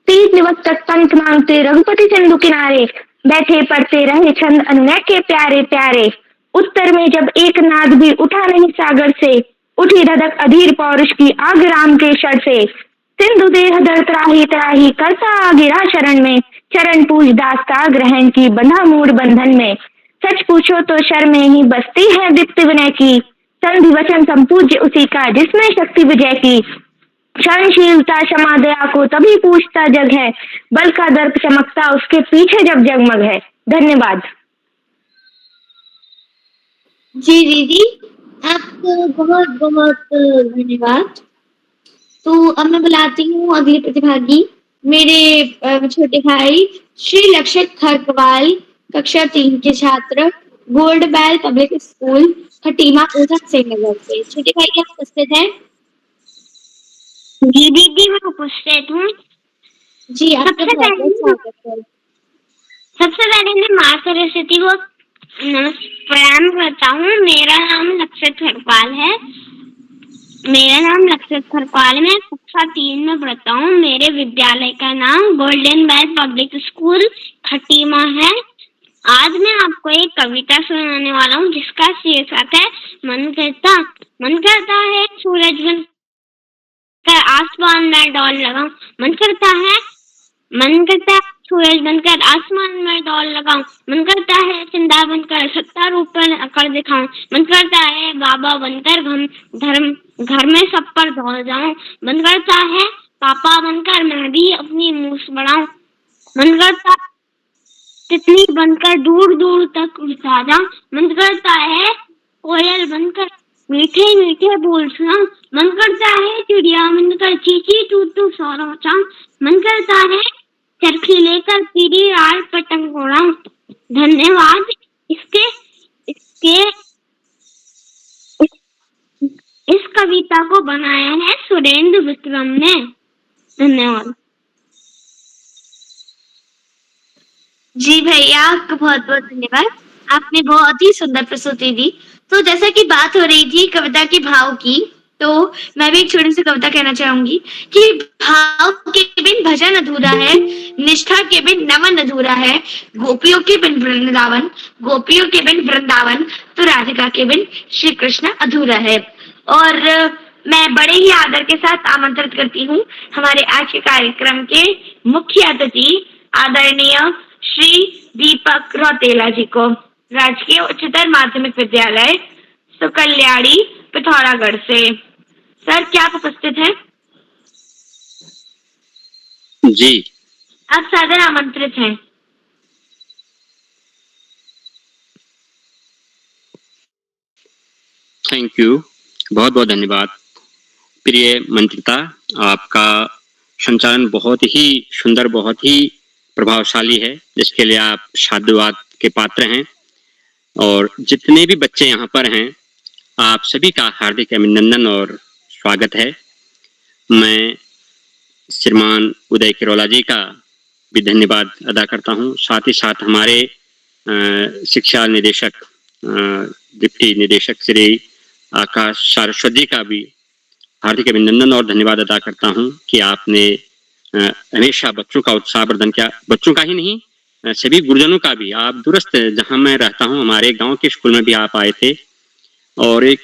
Speaker 8: 30 दिवस तक पंथ मांगते रघुपति सिंधु किनारे, बैठे पढ़ते रहे छंद अनुनय के प्यारे प्यारे। उत्तर में जब एक नाद भी उठा नहीं सागर से, उठी धधक अधीर पौरुष की आग राम के शर से। सिंधु देह दर त्राही त्राही करता आ गिरा शरण में, चरण पूज दास्ता ग्रहण की बंधा मूड बंधन में। सच पूछो तो शर में ही बसती है दीप्ति विनय की, संधि वचन संपूज्य उसी का जिसमें शक्ति विजय की। सहनशीलता क्षमा दया को तभी पूछता जग है, बल का दर्प चमकता उसके पीछे जब जगमग है। धन्यवाद।
Speaker 3: जी दीदी, आपको बहुत बहुत धन्यवाद। तो अब मैं बुलाती हूँ अगली प्रतिभागी मेरे छोटे भाई श्री लक्षित खरकवाल कक्षा 3 के छात्र गोल्ड बैल पब्लिक स्कूल खटीमा उधम सिंह नगर से। छोटे भाई क्या उपस्थित हैं?
Speaker 8: जी दीदी, मैं उपस्थित हूँ।
Speaker 3: जी, आपका बहुत स्वागत है।
Speaker 8: सबसे पहले मैं माँ सरस्वती को प्रणाम करता हूँ। मेरा नाम लक्षित खरपाल है। मैं कक्षा 3 में पढ़ता हूँ। मेरे विद्यालय का नाम गोल्डन बैल पब्लिक स्कूल खटीमा है। आज मैं आपको एक कविता सुनाने वाला हूँ जिसका शीर्षक है मन करता है सूरज बनकर आसमान में डोल लगाऊं। मन करता है सूरज बनकर आसमान में दौड़ लगाऊं। मन करता है चिंता बनकर सत्ता रूप कर दिखाऊं। मन करता है बाबा बनकर धर्म
Speaker 5: घर में सब पर दौड़ जाऊं। मन करता है पापा बनकर मैं भी अपनी मूछ बढ़ाऊं। मन करता तितली बनकर दूर दूर तक उड़ता जाऊं। मन करता है कोयल बनकर मीठे मीठे बोल सुनाऊं। मन करता है चिड़िया बनकर चींची टू टू शोर मचाऊं। मन करता है चरखी लेकर पीली लाल पतंग उड़ाऊं। धन्यवाद। इसके इसके इस कविता को बनाया है सुरेंद्र विक्रम ने। धन्यवाद।
Speaker 3: जी भैया, आपका बहुत बहुत धन्यवाद। आपने बहुत ही सुंदर प्रस्तुति दी। तो जैसा कि बात हो रही थी कविता के भाव की, तो मैं भी एक छोटी सी कविता कहना चाहूंगी कि भाव के बिन भजन अधूरा है, निष्ठा के बिन नमन अधूरा है, गोपियों के बिन वृंदावन, गोपियों के बिन वृंदावन, तो राधिका के बिन श्री कृष्ण अधूरा है। और मैं बड़े ही आदर के साथ आमंत्रित करती हूँ हमारे आज के कार्यक्रम के मुख्य अतिथि आदरणीय श्री दीपक रौतेला जी को, राजकीय उच्चतर माध्यमिक विद्यालय सुकल्याड़ी पिथौरागढ़ से। सर, क्या आप उपस्थित हैं?
Speaker 9: जी,
Speaker 3: आप सादर आमंत्रित हैं।
Speaker 9: थैंक यू, बहुत बहुत धन्यवाद। प्रिय मंत्रिता, आपका संचालन बहुत ही सुंदर, बहुत ही प्रभावशाली है, जिसके लिए आप साधुवाद के पात्र हैं। और जितने भी बच्चे यहाँ पर हैं, आप सभी का हार्दिक अभिनंदन और स्वागत है। मैं श्रीमान उदय किरोला जी का भी धन्यवाद अदा करता हूँ। साथ ही साथ हमारे शिक्षा निदेशक, डिप्टी निदेशक श्री आकाश सारस्वत जी का भी हार्दिक अभिनंदन और धन्यवाद अदा करता हूँ कि आपने हमेशा बच्चों का उत्साहवर्धन किया। बच्चों का ही नहीं, सभी गुरुजनों का भी। आप दूरस्थ जहाँ मैं रहता हूँ, हमारे गांव के स्कूल में भी आप आए थे। और एक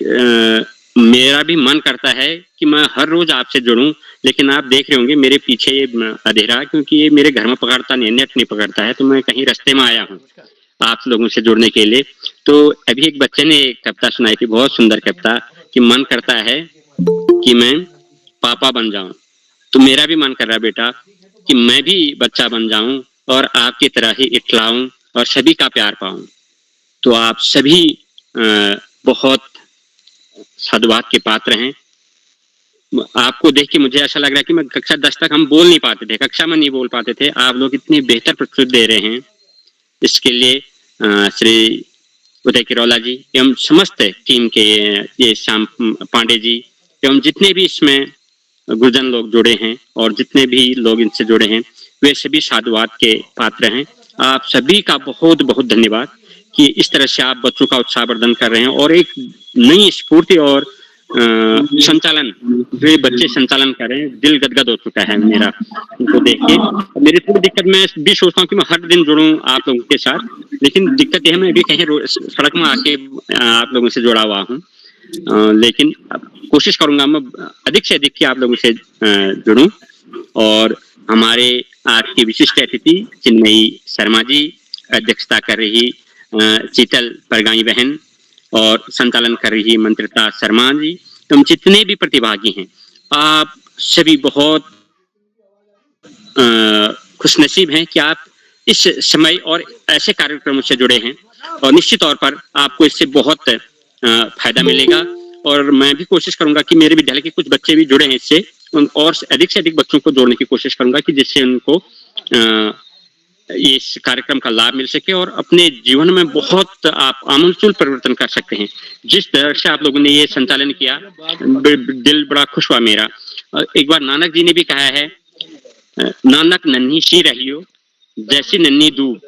Speaker 9: मेरा भी मन करता है कि मैं हर रोज आपसे जुड़ूं, लेकिन आप देख रहे होंगे मेरे पीछे ये अंधेरा, क्योंकि ये मेरे घर में पकड़ता नहीं, नेट नहीं पकड़ता है, तो मैं कहीं रास्ते में आया हूँ आप लोगों से जुड़ने के लिए। तो अभी एक बच्चे ने एक कविता सुनाई थी, बहुत सुंदर कविता, कि मन करता है कि मैं पापा बन जाऊं। तो मेरा भी मन कर रहा है बेटा कि मैं भी बच्चा बन जाऊं और आपकी तरह ही इठलाऊं और सभी का प्यार पाऊं। तो आप सभी बहुत साधुवाद के पात्र हैं। आपको देख के मुझे ऐसा लग रहा है कि मैं कक्षा 10 तक हम बोल नहीं पाते थे, कक्षा में नहीं बोल पाते थे। आप लोग इतनी बेहतर प्रस्तुति दे रहे हैं, इसके लिए श्री उदय किरोला जी एवं समस्त टीम के, ये श्याम पांडे जी एवं जितने भी इसमें गुरुजन लोग जुड़े हैं और जितने भी लोग इनसे जुड़े हैं, वे सभी साधुवाद के पात्र हैं। आप सभी का बहुत बहुत धन्यवाद कि इस तरह से आप बच्चों का उत्साहवर्धन कर रहे हैं और एक नई स्फूर्ति और संचालन, वे बच्चे संचालन कर रहे हैं। दिल गदगद हो चुका है मेरा उनको देख के। मेरी थोड़ी दिक्कत, मैं भी सोचता हूँ कि मैं हर दिन जुड़ूं आप लोगों के साथ, लेकिन दिक्कत यह है मैं भी कहीं सड़क में आके आप लोगों से जुड़ा हुआ हूँ। लेकिन कोशिश करूंगा मैं अधिक से अधिक कि आप लोगों से जुड़ूं। और हमारे आज की विशिष्ट अतिथि चिन्मयी शर्मा जी, अध्यक्षता कर रही शीतल परगाई बहन और संचालन कर रही मंत्रिता शर्मा जी, तुम जितने भी प्रतिभागी हैं, आप सभी बहुत खुशनसीब हैं कि आप इस समय और ऐसे कार्यक्रमों से जुड़े हैं और निश्चित तौर पर आपको इससे बहुत फायदा मिलेगा। और मैं भी कोशिश करूंगा कि मेरे विद्यालय के कुछ बच्चे भी जुड़े हैं इससे, और अधिक से अधिक बच्चों को जोड़ने की कोशिश करूंगा कि जिससे उनको इस कार्यक्रम का लाभ मिल सके और अपने जीवन में बहुत आप आमूलचूल परिवर्तन कर सकते हैं। जिस तरह से आप लोगों ने ये संचालन किया, दिल बड़ा खुश हुआ मेरा। एक बार नानक जी ने भी कहा है, नानक नन्ही सी रहियो जैसी नन्ही दूब,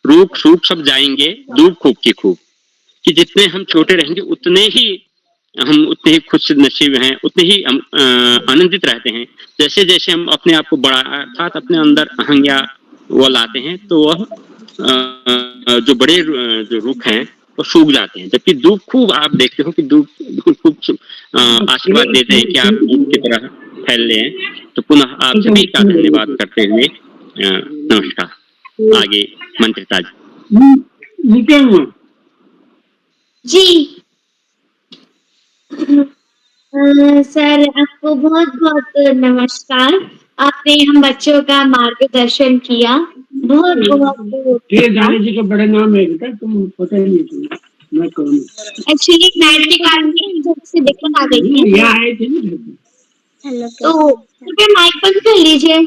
Speaker 9: रूख सूख सब जाएंगे दूब खूब की खूब। कि जितने हम छोटे रहेंगे उतने ही खुश नसीब हैं, उतने ही हम आनंदित रहते हैं। जैसे जैसे हम अपने आप को बड़ा अर्थात अपने अंदर अहंया वो लाते हैं, तो वह जो बड़े जो रुख हैं वो सूख जाते हैं। जबकि दूब खूब, आप देखते हो कि दूब बिल्कुल खूब आशीर्वाद देते हैं कि आप दूब की तरह फैल रहे हैं। तो पुनः आप सभी का धन्यवाद करते हुए नमस्कार। आगे मंत्रिता जी।
Speaker 3: जी सर आपको बहुत बहुत नमस्कार। आपने हम बच्चों का मार्गदर्शन किया, बहुत बहुत
Speaker 10: ये जाने जी के बड़े नाम है बेटा, तुम पता ही नहीं तुम्हें, मैं करूँगा।
Speaker 3: एक्चुअली मैट के कारण थोड़ी सी दिक्कत आ गई है,
Speaker 10: यहाँ आए थे ना।
Speaker 3: तो कृपया माइक बंद कर लीजिए।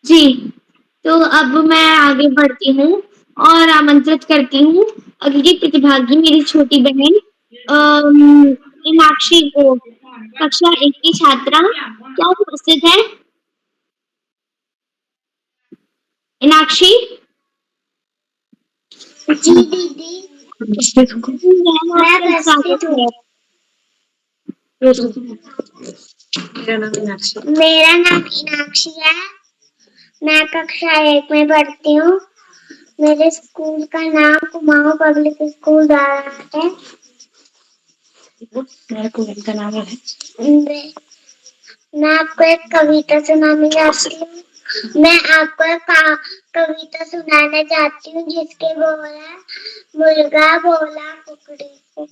Speaker 3: जी, तो अब मैं आगे बढ़ती हूँ और आमंत्रित करती हूँ अगली प्रतिभागी मेरी छोटी बहन मीनाक्षी को। कक्षा 1 की छात्रा क्या उपस्थित है? मीनाक्षी?
Speaker 5: जी दीदी, मैं उपस्थित हूँ। मेरा नाम मीनाक्षी है। मैं कक्षा 1 में पढ़ती हूँ। मेरे स्कूल का नाम कुमाऊं पब्लिक स्कूल दाराहाट है। मैं आपको एक कविता सुनाने चाहती हूँ। मैं आपको एक कविता सुनाना चाहती हूँ जिसके बोल है, मुर्गा बोला कुकड़ी को,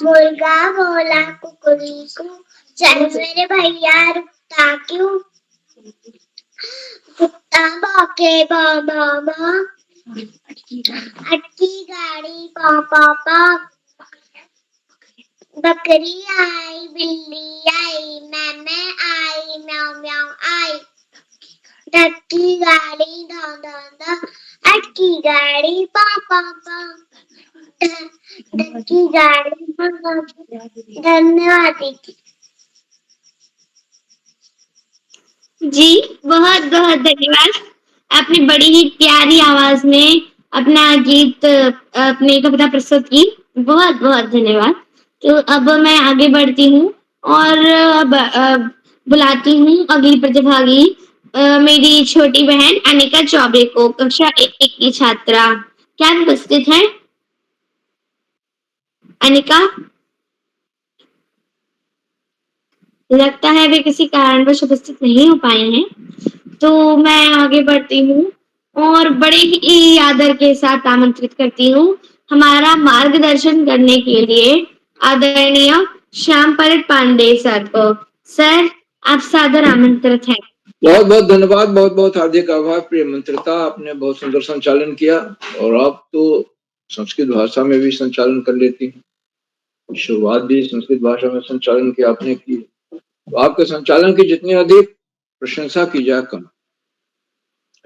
Speaker 5: मुर्गा बोला कुकड़ी को, चल मेरे भैया रुकता क्यों, कुत्ता भौंके भौ भौ भौ, अटकी गाड़ी पौ पौ पौ, बकरी आई बिल्ली आई मैंने आई म्याऊ म्याऊ आई, टक्की गाड़ी धौ धौ धौ, अटकी गाड़ी पौ पौ पौ, टक्की गाड़ी धौ धौ धौ। धन्यवाद दीदी।
Speaker 3: जी, बहुत बहुत धन्यवाद। आपने बड़ी ही प्यारी आवाज में अपना गीत अपनी कविता प्रस्तुत की, बहुत बहुत धन्यवाद। तो अब मैं आगे बढ़ती हूँ और अब बुलाती हूँ अगली प्रतिभागी मेरी छोटी बहन अनिका चौबे को, कक्षा 1 की छात्रा। क्या उपस्थित है अनिका? लगता है वे किसी कारणवश उपस्थित नहीं हो पाई हैं। तो मैं आगे बढ़ती हूँ और बड़े ही आदर के साथ आमंत्रित करती हूँ हमारा मार्गदर्शन करने के लिए आदरणीय श्याम परट पांडे सर को। सर, आप सादर आमंत्रित हैं।
Speaker 4: बहुत बहुत धन्यवाद, बहुत बहुत हार्दिक आभार प्रिय मंत्रिता, आपने बहुत सुंदर संचालन किया और आप तो संस्कृत भाषा में भी संचालन कर लेती हैं। शुरुआत भी संस्कृत भाषा में संचालन की आपने की, तो आपके संचालन की जितनी अधिक प्रशंसा की जाए कम।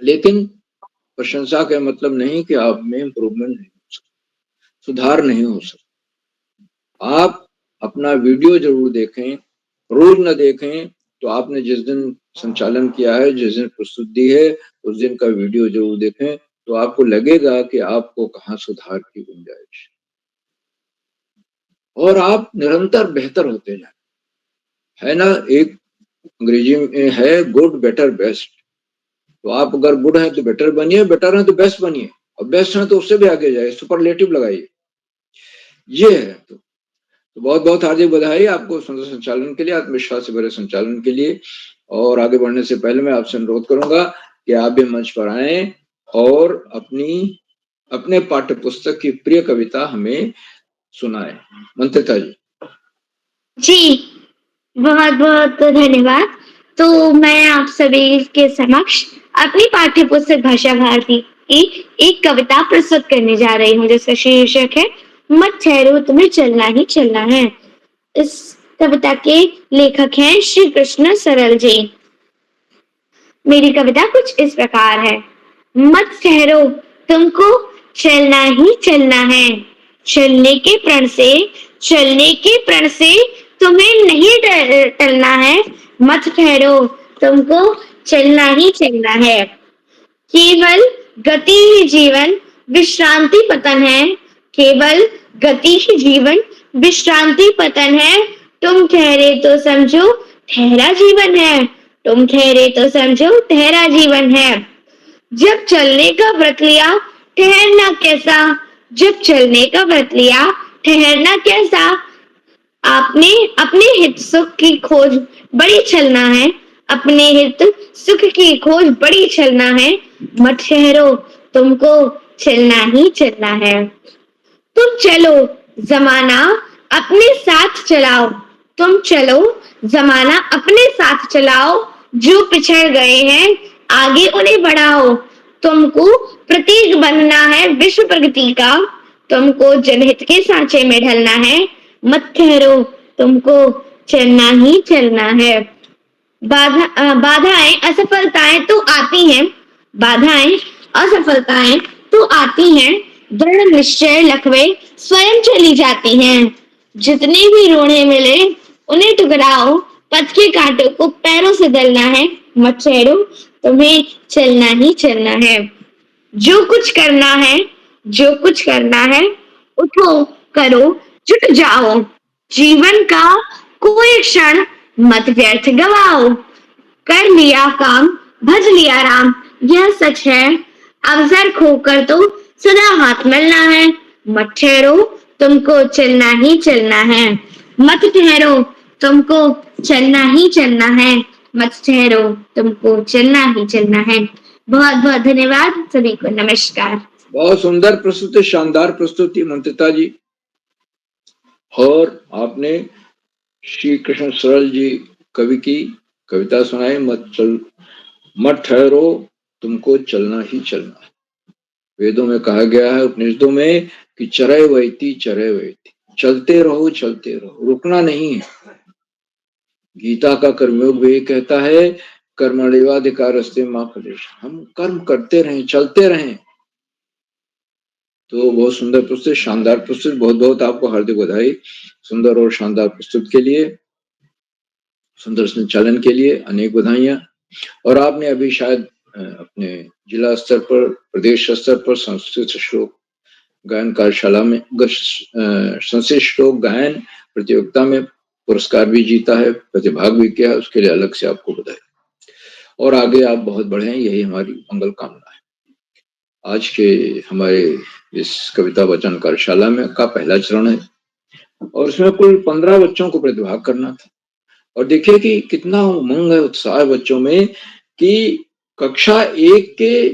Speaker 4: लेकिन प्रशंसा का मतलब नहीं कि आप में इम्प्रूवमेंट नहीं हो सकता, सुधार नहीं हो सकता। आप अपना वीडियो जरूर देखें, रोज न देखें तो आपने जिस दिन संचालन किया है, जिस दिन प्रस्तुत दी है, उस दिन का वीडियो जरूर देखें, तो आपको लगेगा कि आपको कहाँ सुधार की गुंजाइश, और आप निरंतर बेहतर होते जाए। है ना, एक अंग्रेजी में है गुड बेटर बेस्ट। तो आप अगर गुड हैं तो बेटर बनिए, बेटर हैं तो बेस्ट बनिए, और बेस्ट हैं तो उससे भी आगे जाए, सुपरलेटिव लगाइए। ये है तो बहुत बहुत हार्दिक बधाई आपको सुंदर संचालन के लिए, आत्मविश्वास से भरे संचालन के लिए। और आगे बढ़ने से पहले मैं आपसे अनुरोध करूंगा कि आप भी मंच पर आएं और अपने पाठ्य पुस्तक की प्रिय कविता हमें सुनाएं। मंत्रिता जी।
Speaker 3: जी, बहुत बहुत धन्यवाद। तो मैं आप सभी के समक्ष अपनी पाठ्य पुस्तक भाषा भारती की एक कविता प्रस्तुत करने जा रही हूँ जिसका शीर्षक है मत ठहरो तुम्हें चलना ही चलना है। इस कविता के लेखक हैं श्री कृष्ण सरल जी। मेरी कविता कुछ इस प्रकार है। मत ठहरो तुमको चलना ही चलना है, चलने के प्रण से तुम्हें नहीं टलना है। मत ठहरो तुमको चलना ही चलना है, केवल गति ही जीवन विश्रांति पतन है, केवल गति ही जीवन विश्रांति पतन है। तुम ठहरे तो समझो ठहरा जीवन है, तुम ठहरे तो समझो ठहरा जीवन है। जब चलने का व्रत लिया ठहरना कैसा, जब चलने का व्रत लिया ठहरना कैसा। आपने अपने हित सुख की खोज बड़ी चलना है, अपने हित सुख की खोज बड़ी चलना है। मत ठहरो तुमको चलना ही चलना है। तुम चलो जमाना अपने साथ चलाओ, तुम चलो जमाना अपने साथ चलाओ, जो पिछड़ गए हैं आगे उन्हें बढ़ाओ, तुमको प्रतीक बनना है विश्व प्रगति का, तुमको जनहित के सांचे में ढलना है, मत ठहरो तुमको चलना ही चलना है। बाधाएं असफलताएं तो आती हैं, बाधाएं असफलताएं तो आती हैं, दृढ़ निश्चय लखवे स्वयं चली जाती हैं। जितने भी रोने मिले उन्हें टुकराओ, पथ के कांटों को पैरों से दलना है, मत ठहरो तुम्हें चलना ही चलना है। जो कुछ करना है, जो कुछ करना है, उठो करो जुट जाओ, जीवन का कोई क्षण मत व्यर्थ गवाओ, कर लिया काम भज लिया राम, यह सच है, अवसर खोकर तो सदा हाथ मिलना है, मत ठहरो तुमको चलना ही चलना है, मत ठहरो तुमको चलना ही चलना है, मत ठहरो तुमको चलना ही चलना है। बहुत बहुत धन्यवाद सभी को, नमस्कार।
Speaker 4: बहुत सुंदर प्रस्तुति, शानदार प्रस्तुति मंत्रिता जी। और आपने श्री कृष्ण सरल जी कवि की कविता सुनाई, मत ठहरो तुमको चलना ही चलना है। वेदों में कहा गया है, उपनिषदों में, कि चरय वैति, चलते रहो, रुकना नहीं है। गीता का कर्मयोग भी कहता है, कर्मण्येवाधिकारस्ते मा फलेषु, हम कर्म करते रहें, चलते रहें। तो बहुत सुंदर प्रस्तुत, शानदार प्रस्तुत, बहुत बहुत आपको हार्दिक बधाई सुंदर और शानदार प्रस्तुत के लिए, सुंदर संचालन के लिए अनेक बधाइयां। और आपने अभी शायद अपने जिला स्तर पर, प्रदेश स्तर पर संस्कृत श्लोक गायन कार्यशाला में संस्कृत श्लोक गायन प्रतियोगिता में पुरस्कार भी जीता है, प्रतिभाग भी किया है, उसके लिए अलग से आपको बधाई। और आगे आप बहुत बढ़े, यही हमारी मंगल कामना है। आज के हमारे इस कविता वचन कार्यशाला में का पहला चरण है और उसमें कुल 15 बच्चों को प्रतिभाग करना था। और देखिए कि कितना उमंग है, उत्साह है बच्चों में, कि कक्षा 1 के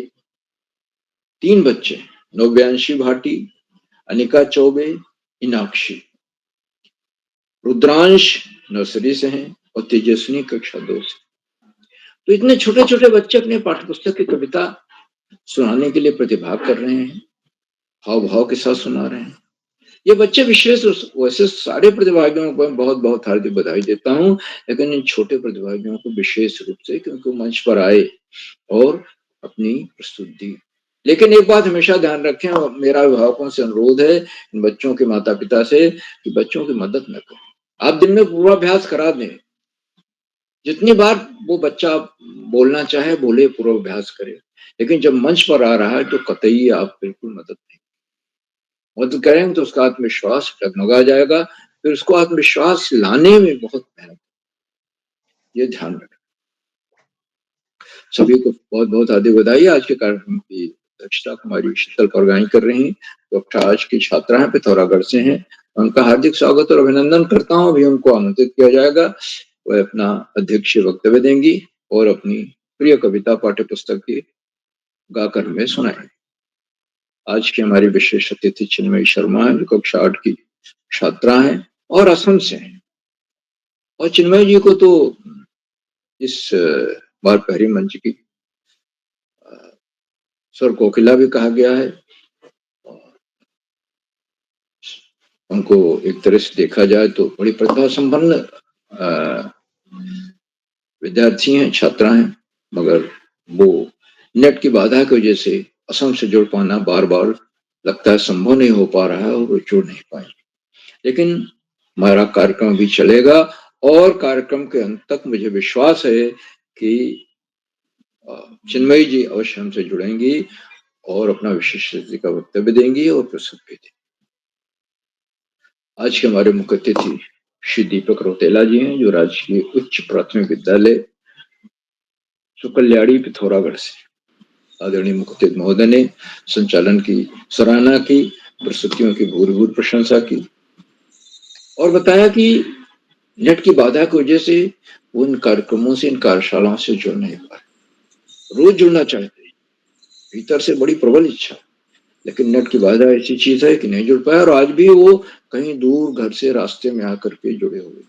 Speaker 4: 3 बच्चे, नव्यांशी भाटी, अनिका चौबे, इनाक्षी, रुद्रांश नर्सरी से हैं और तेजस्विनी कक्षा 2 से। तो इतने छोटे छोटे बच्चे अपने पाठ्यपुस्तक की कविता सुनाने के लिए प्रतिभाग कर रहे हैं, हाव भाव के साथ सुना रहे हैं। ये बच्चे विशेष, वैसे सारे प्रतिभागियों को बहुत बहुत हार्दिक बधाई देता हूँ, लेकिन इन छोटे प्रतिभागियों को विशेष रूप से, क्योंकि मंच पर आए और अपनी प्रस्तुति दी। लेकिन एक बात हमेशा ध्यान रखें, और मेरा अभिभावकों से अनुरोध है, इन बच्चों के माता पिता से, कि बच्चों की मदद न करें। आप दिन में पूर्वाभ्यास करा दें, जितनी बार वो बच्चा बोलना चाहे बोले, पूर्वाभ्यास करे, लेकिन जब मंच पर आ रहा है तो कतई आप बिल्कुल मदद करेंगे तो उसका आत्मविश्वास डगमगा जाएगा, फिर उसको आत्मविश्वास लाने में बहुत मेहनत, ये ध्यान रखें। सभी को बहुत बहुत हार्दिक बधाई। आज के कार्यक्रम की अध्यक्षता कुमारी शीतल परगाई कर रही हैं, तो आज की छात्रा हैं, पिथौरागढ़ से हैं, उनका हार्दिक स्वागत और अभिनंदन करता हूँ। अभी उनको आमंत्रित किया जाएगा, वह अपना अध्यक्षीय वक्तव्य देंगी और अपनी प्रिय कविता पाठ्य पुस्तक की गाकर हमें सुनाएंगे। आज की हमारी विशेष अतिथि चिन्मयी शर्मा है, जो कक्षा 8 की छात्रा हैं और असम से हैं। और चिन्मयी जी को तो इस बार पहली मंच की स्वर कोकिला भी कहा गया है। उनको एक तरह से देखा जाए तो बड़ी प्रतिभा संपन्न विद्यार्थी हैं, छात्रा हैं, मगर वो नेट की बाधा की वजह से असम से जुड़ पाना बार बार लगता है संभव नहीं हो पा रहा है और वो जुड़ नहीं पाएंगे। लेकिन हमारा कार्यक्रम भी चलेगा और कार्यक्रम के अंत तक मुझे विश्वास है कि चिन्मयी जी अवश्य हमसे जुड़ेंगी और अपना विशेष का वक्तव्य देंगी और प्रस्तुत भी देंगी। आज के हमारे मुख्य अतिथि श्री दीपक रोतेला जी हैं, जो राजकीय उच्च प्राथमिक विद्यालय सुकल्याड़ी पिथौरागढ़ से। आदरणीय मुख्य अतिथि महोदय ने संचालन की सराहना की, प्रस्तुतियों की भूरिभूरि प्रशंसा की और बताया कि नेट की बाधा की वजह से वो इन कार्यक्रमों से, इन कार्यशालाओं से जुड़ नहीं पाए। रोज जुड़ना चाहते, भीतर से बड़ी प्रबल इच्छा, लेकिन नेट की बाधा ऐसी चीज है कि नहीं जुड़ पाया, और आज भी वो कहीं दूर घर से रास्ते में आकर के जुड़े हुए।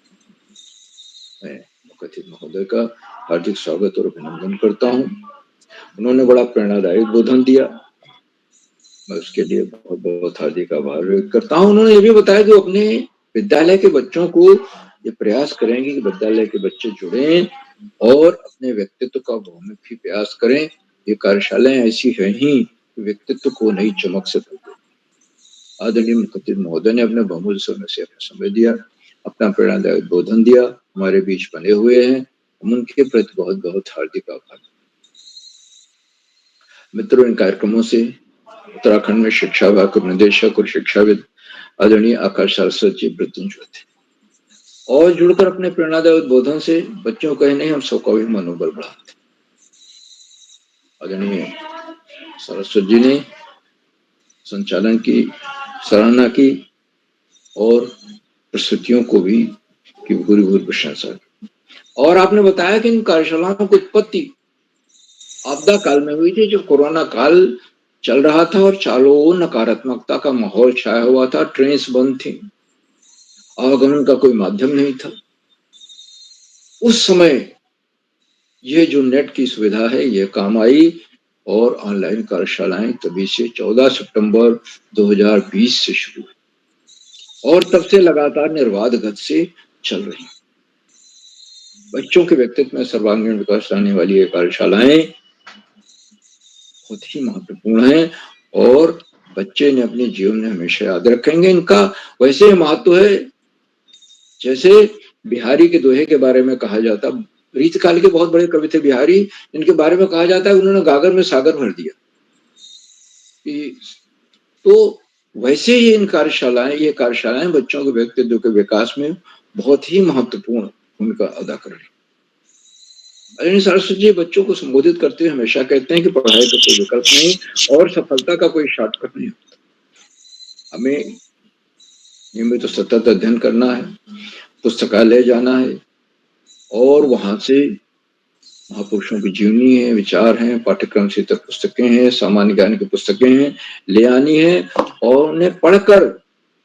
Speaker 4: मैं कथित महोदय का हार्दिक स्वागत और अभिनंदन करता हूँ। उन्होंने बड़ा प्रेरणादायक बोधन दिया, मैं उसके लिए बहुत बहुत हार्दिक आभार व्यक्त करता हूँ। उन्होंने ये भी बताया कि अपने विद्यालय के बच्चों को ये प्रयास करेंगे कि विद्यालय के बच्चे जुड़ें और अपने व्यक्तित्व का बहुमुखी भी प्रयास करें। ये कार्यशालाएं ऐसी है ही व्यक्तित्व को नई चमक से भर दें। आदरणीय मुखर्जी महोदय ने अपने बहुमूल्य समय से अपना समय दिया, अपना प्रेरणादायक बोधन दिया, हमारे बीच बने हुए हैं, हम उनके प्रति बहुत बहुत हार्दिक आभार। मित्रों, इन कार्यक्रमों से उत्तराखंड में शिक्षा विभाग के निदेशक और शिक्षाविद आदरणीय आकाश सारस्वत जी मृत्युंजय थे, और जुड़कर अपने प्रेरणादायक बोधन से बच्चों का ही नहीं हम सबका भी मनोबल बढ़ाते। आदरणीय सारस्वत जी ने संचालन की सराहना की और प्रस्तुतियों को भी की भूरी भूरी प्रशंसा की, और आपने बताया कि इन कार्यशालाओं की उत्पत्ति आपदा काल में हुई थी, जो कोरोना काल चल रहा था और चारों नकारात्मकता का माहौल छाया हुआ था, ट्रेन्स बंद थी, आवागमन का कोई माध्यम नहीं था। उस समय ये जो नेट की सुविधा है ये काम आई, और ऑनलाइन कार्यशालाएं तभी से 14 सितंबर 2020 से शुरू हुई और तब से लगातार निर्बाध गति से चल रही। बच्चों के व्यक्तित्व में सर्वांगीण विकास लाने वाली ये कार्यशालाएं बहुत ही महत्वपूर्ण है, और बच्चे ने अपने जीवन में हमेशा याद रखेंगे। इनका वैसे महत्व है जैसे बिहारी के दोहे के बारे में कहा जाता, रीतकाल के बहुत बड़े कवि थे बिहारी, इनके बारे में कहा जाता है उन्होंने गागर में सागर भर दिया। तो वैसे ही इन ये कार्यशालाएं बच्चों के व्यक्तित्व के विकास में बहुत ही महत्वपूर्ण भूमिका अदा कर रही। आदरणीय सारस्वत जी बच्चों को संबोधित करते हुए हमेशा कहते हैं कि पढ़ाई का कोई विकल्प नहीं और सफलता का कोई शॉर्टकट नहीं होता। हमें नियमित सतत अध्ययन करना है, पुस्तकालय जाना है, और वहां से महापुरुषों की जीवनी है, विचार हैं, पाठ्यक्रम से तक पुस्तकें हैं, सामान्य ज्ञान की पुस्तकें हैं, ले आनी है और उन्हें पढ़कर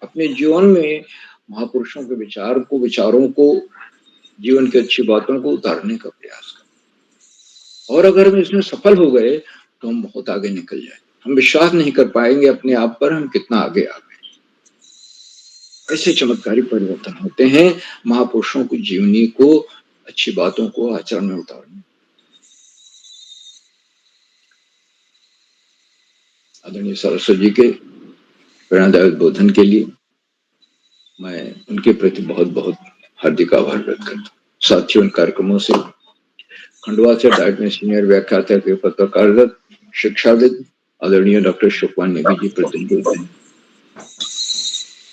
Speaker 4: अपने जीवन में महापुरुषों के विचारों को जीवन की अच्छी बातों को उतारने का प्रयास करें। और अगर हम इसमें सफल हो गए तो हम बहुत आगे निकल जाए। हम विश्वास नहीं कर पाएंगे अपने आप पर हम कितना आगे आ गए। ऐसे चमत्कारी परिवर्तन होते हैं महापुरुषों की जीवनी को, अच्छी बातों को आचरण में उतारने। आदरणीय सरस्वती जी के प्रेरणादायक बोधन के लिए मैं उनके प्रति बहुत बहुत हार्दिक आभार व्यक्त करता हूँ। साथियों, इन कार्यक्रमों से खंडवा से डाइट में सीनियर व्याख्याता के पद पर कार्यरत शिक्षाविद आदरणीय डॉक्टर शुक्वान नेगी जी प्रतिनिधित्व हैं,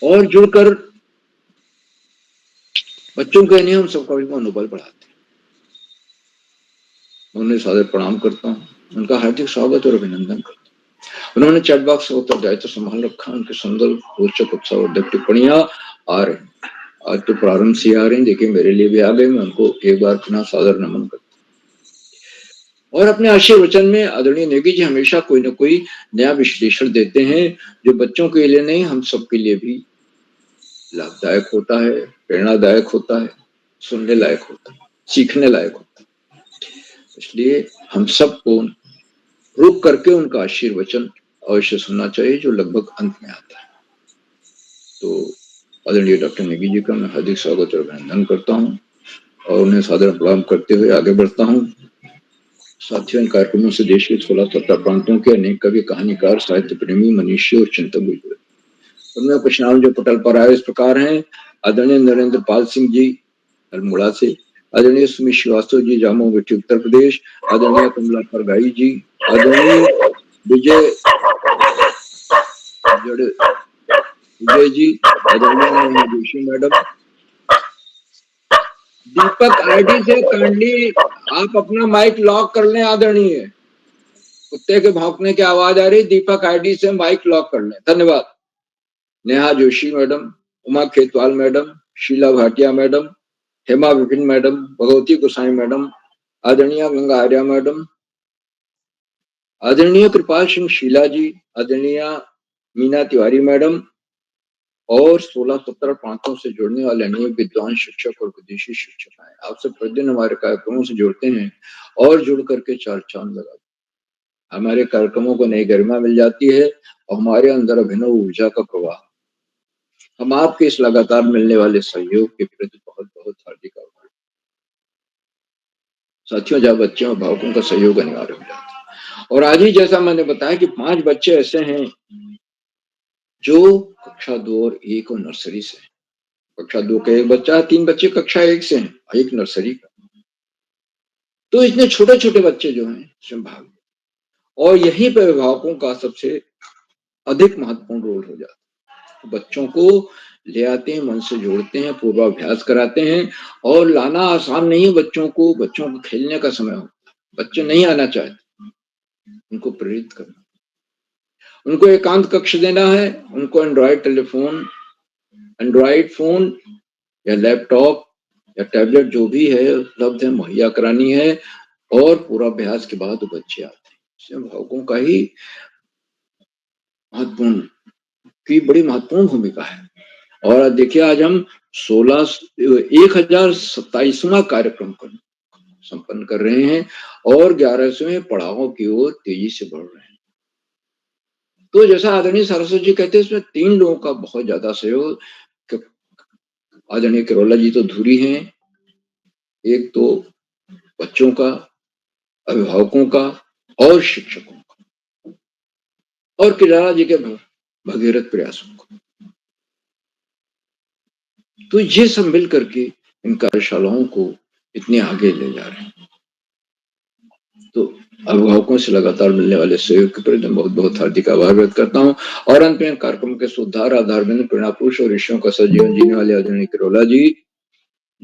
Speaker 4: और जुड़कर बच्चों के लिए हम सबका भी मनोबल बढ़ाते हैं। उन्हें सादर प्रणाम करता हूँ, उनका हार्दिक स्वागत और अभिनंदन करता हूँ। उन्होंने चैट बॉक्स का उत्तरदायित्व संभाल रखा, उनके सुंदर रोचक उत्साहवर्धक टिप्पणियां आ रही, आज तो प्रारंभ से आ रही, देखिए मेरे लिए भी आ गए। मैं उनको एक बार पुनः सादर नमन करता हूँ। और अपने आशीर्वचन में आदरणीय नेगी जी हमेशा कोई न कोई नया विश्लेषण देते हैं जो बच्चों के लिए नहीं हम सबके लिए भी लाभदायक होता है, प्रेरणादायक होता है, सुनने लायक होता है, सीखने लायक होता है। इसलिए हम सबको रुक करके उनका आशीर्वचन अवश्य सुनना चाहिए जो लगभग अंत में आता है। तो आदरणीय डॉक्टर नेगी जी का मैं हार्दिक स्वागत और अभिनंदन करता हूँ और उन्हें सादर प्रणाम करते हुए आगे बढ़ता हूँ। साथियों, इन कार्यक्रमों से देश के 16-17 प्रांतों के अनेक कवि, कहानीकार, साहित्य प्रेमी, मनीषी और चिंतक भी जुड़े। उनमें कुछ नाम जो पटल पर आए इस प्रकार हैं। आदरणीय नरेंद्र पाल सिंह जी अल्मोड़ा से, आदरणीय सुमित श्रीवास्तव जी जामो बेटी उत्तर प्रदेश, आदरणीय कमला परगाई जी, आदरणीय विजय जी, आदरणीय जोशी मैडम, दीपक आईडी से काइंडली आप अपना माइक लॉक कर लें। आदरणीय कुत्ते के भौंकने की आवाज आ रही, दीपक आईडी से माइक लॉक कर लें। धन्यवाद। Neha Joshi madam, Uma Khetwal madam, Sheela Bhatia madam, Hema Vipin madam, Bhagwati Gosai madam, आदरणीय गंगा आर्या मैडम, आदरणीय कृपाल सिंह शीला जी, आदरणीय मीना तिवारी मैडम और 16-17 प्रांतों से जुड़ने वाले अनेक विद्वान शिक्षक और विदेशी शिक्षक आए। आप सब प्रतिदिन हमारे कार्यक्रमों से जुड़ते हैं और जुड़ करके चार चांद लगाते हैं। हमारे कार्यक्रमों को नई गरिमा मिल जाती है और हमारे अंदर अभिनव ऊर्जा का प्रवाह। हम आपके इस लगातार मिलने वाले सहयोग के प्रति बहुत बहुत हार्दिक आभार। साथियों, जब बच्चों और भावकों का सहयोग अनिवार्य हो जाता है। और आज ही जैसा मैंने बताया कि 5 बच्चे ऐसे हैं जो कक्षा 2 और 1 और नर्सरी से हैं। कक्षा 2 का एक बच्चा, 3 बच्चे कक्षा 1 से हैं, एक नर्सरी का। तो इतने छोटे छोटे बच्चे जो हैं इसमें भाग, और यहीं पर अभिभावकों का सबसे अधिक महत्वपूर्ण रोल हो जाता है। बच्चों को ले आते हैं, मन से जोड़ते हैं, पूर्वाभ्यास कराते हैं। और लाना आसान नहीं है बच्चों को खेलने का समय होता है। बच्चे नहीं आना चाहते, उनको प्रेरित करना, उनको एकांत कक्ष देना है, उनको एंड्रॉइड फोन या लैपटॉप या टैबलेट जो भी है उपलब्ध है मुहैया करानी है। और पूर्वाभ्यास के बाद बच्चे आते हैं। इसमें अभिभावकों का ही बड़ी महत्वपूर्ण भूमिका है। और देखिए आज हम 1027वां कार्यक्रम संपन्न कर रहे हैं और 11वें पड़ावों की ओर तेजी से बढ़ रहे हैं। तो जैसा आदरणीय सरस्वती जी कहते हैं, इसमें 3 लोगों का बहुत ज्यादा सहयोग। आदरणीय किरोला जी तो धुरी हैं, एक तो बच्चों का, अभिभावकों का और शिक्षकों का, और किराला जी के भगीरथ प्रयासों का। तो ये सब मिल करके इन कार्यशालाओं को इतने आगे ले जा रहे हैं। तो अभिभावकों से लगातार मिलने वाले सहयोग के प्रति बहुत बहुत हार्दिक आभार व्यक्त करता हूँ। और अंत में कार्यक्रम के सुधार आधार बिंदु प्रेरणा पुरुष और ऋषियों का सजीवन जीने वाले आदरणीय किरोला जी,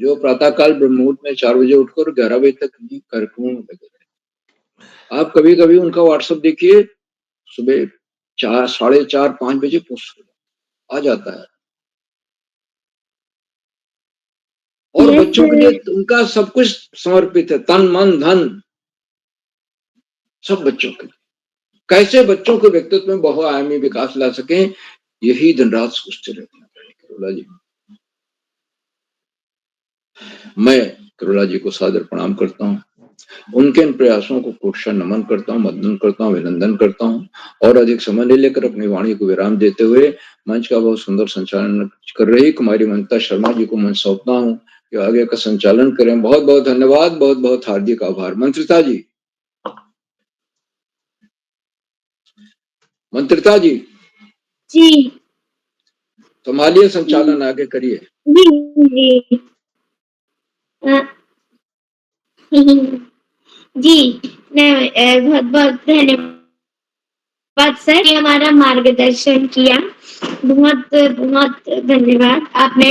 Speaker 4: जो प्रातःकाल ब्रह्म मुहूर्त में 4 बजे उठकर 11 बजे तक कार्यक्रमों में लगे रहे। आप कभी कभी उनका व्हाट्सएप देखिए, सुबह 4, 4:30, 5 बजे पोस्ट आ जाता है। और बच्चों के लिए उनका सब कुछ समर्पित है, तन मन धन सब बच्चों के। कैसे बच्चों के व्यक्तित्व में बहुआयामी विकास ला सके, यही दिन रात सोचते रहते हैं किरोला जी। मैं किरोला जी को सादर प्रणाम करता हूँ, उनके इन प्रयासों को कोटशा नमन करता हूँ, मदन करता हूँ, अभिनंदन करता हूँ। और अधिक समय नहीं लेकर अपनी वाणी को विराम देते हुए मंच का बहुत सुंदर संचालन कर रही कुमारी ममता शर्मा जी को मैं सौंपता हूँ कि आगे का संचालन करें। बहुत बहुत धन्यवाद, बहुत बहुत हार्दिक आभार। मंत्रिता जी, मंत्रिता जी
Speaker 3: जी
Speaker 4: संभालिए संचालन, आगे करिए।
Speaker 3: जी जी जी बहुत बहुत धन्यवाद सर, ये हमारा मार्गदर्शन किया। बहुत बहुत धन्यवाद, आपने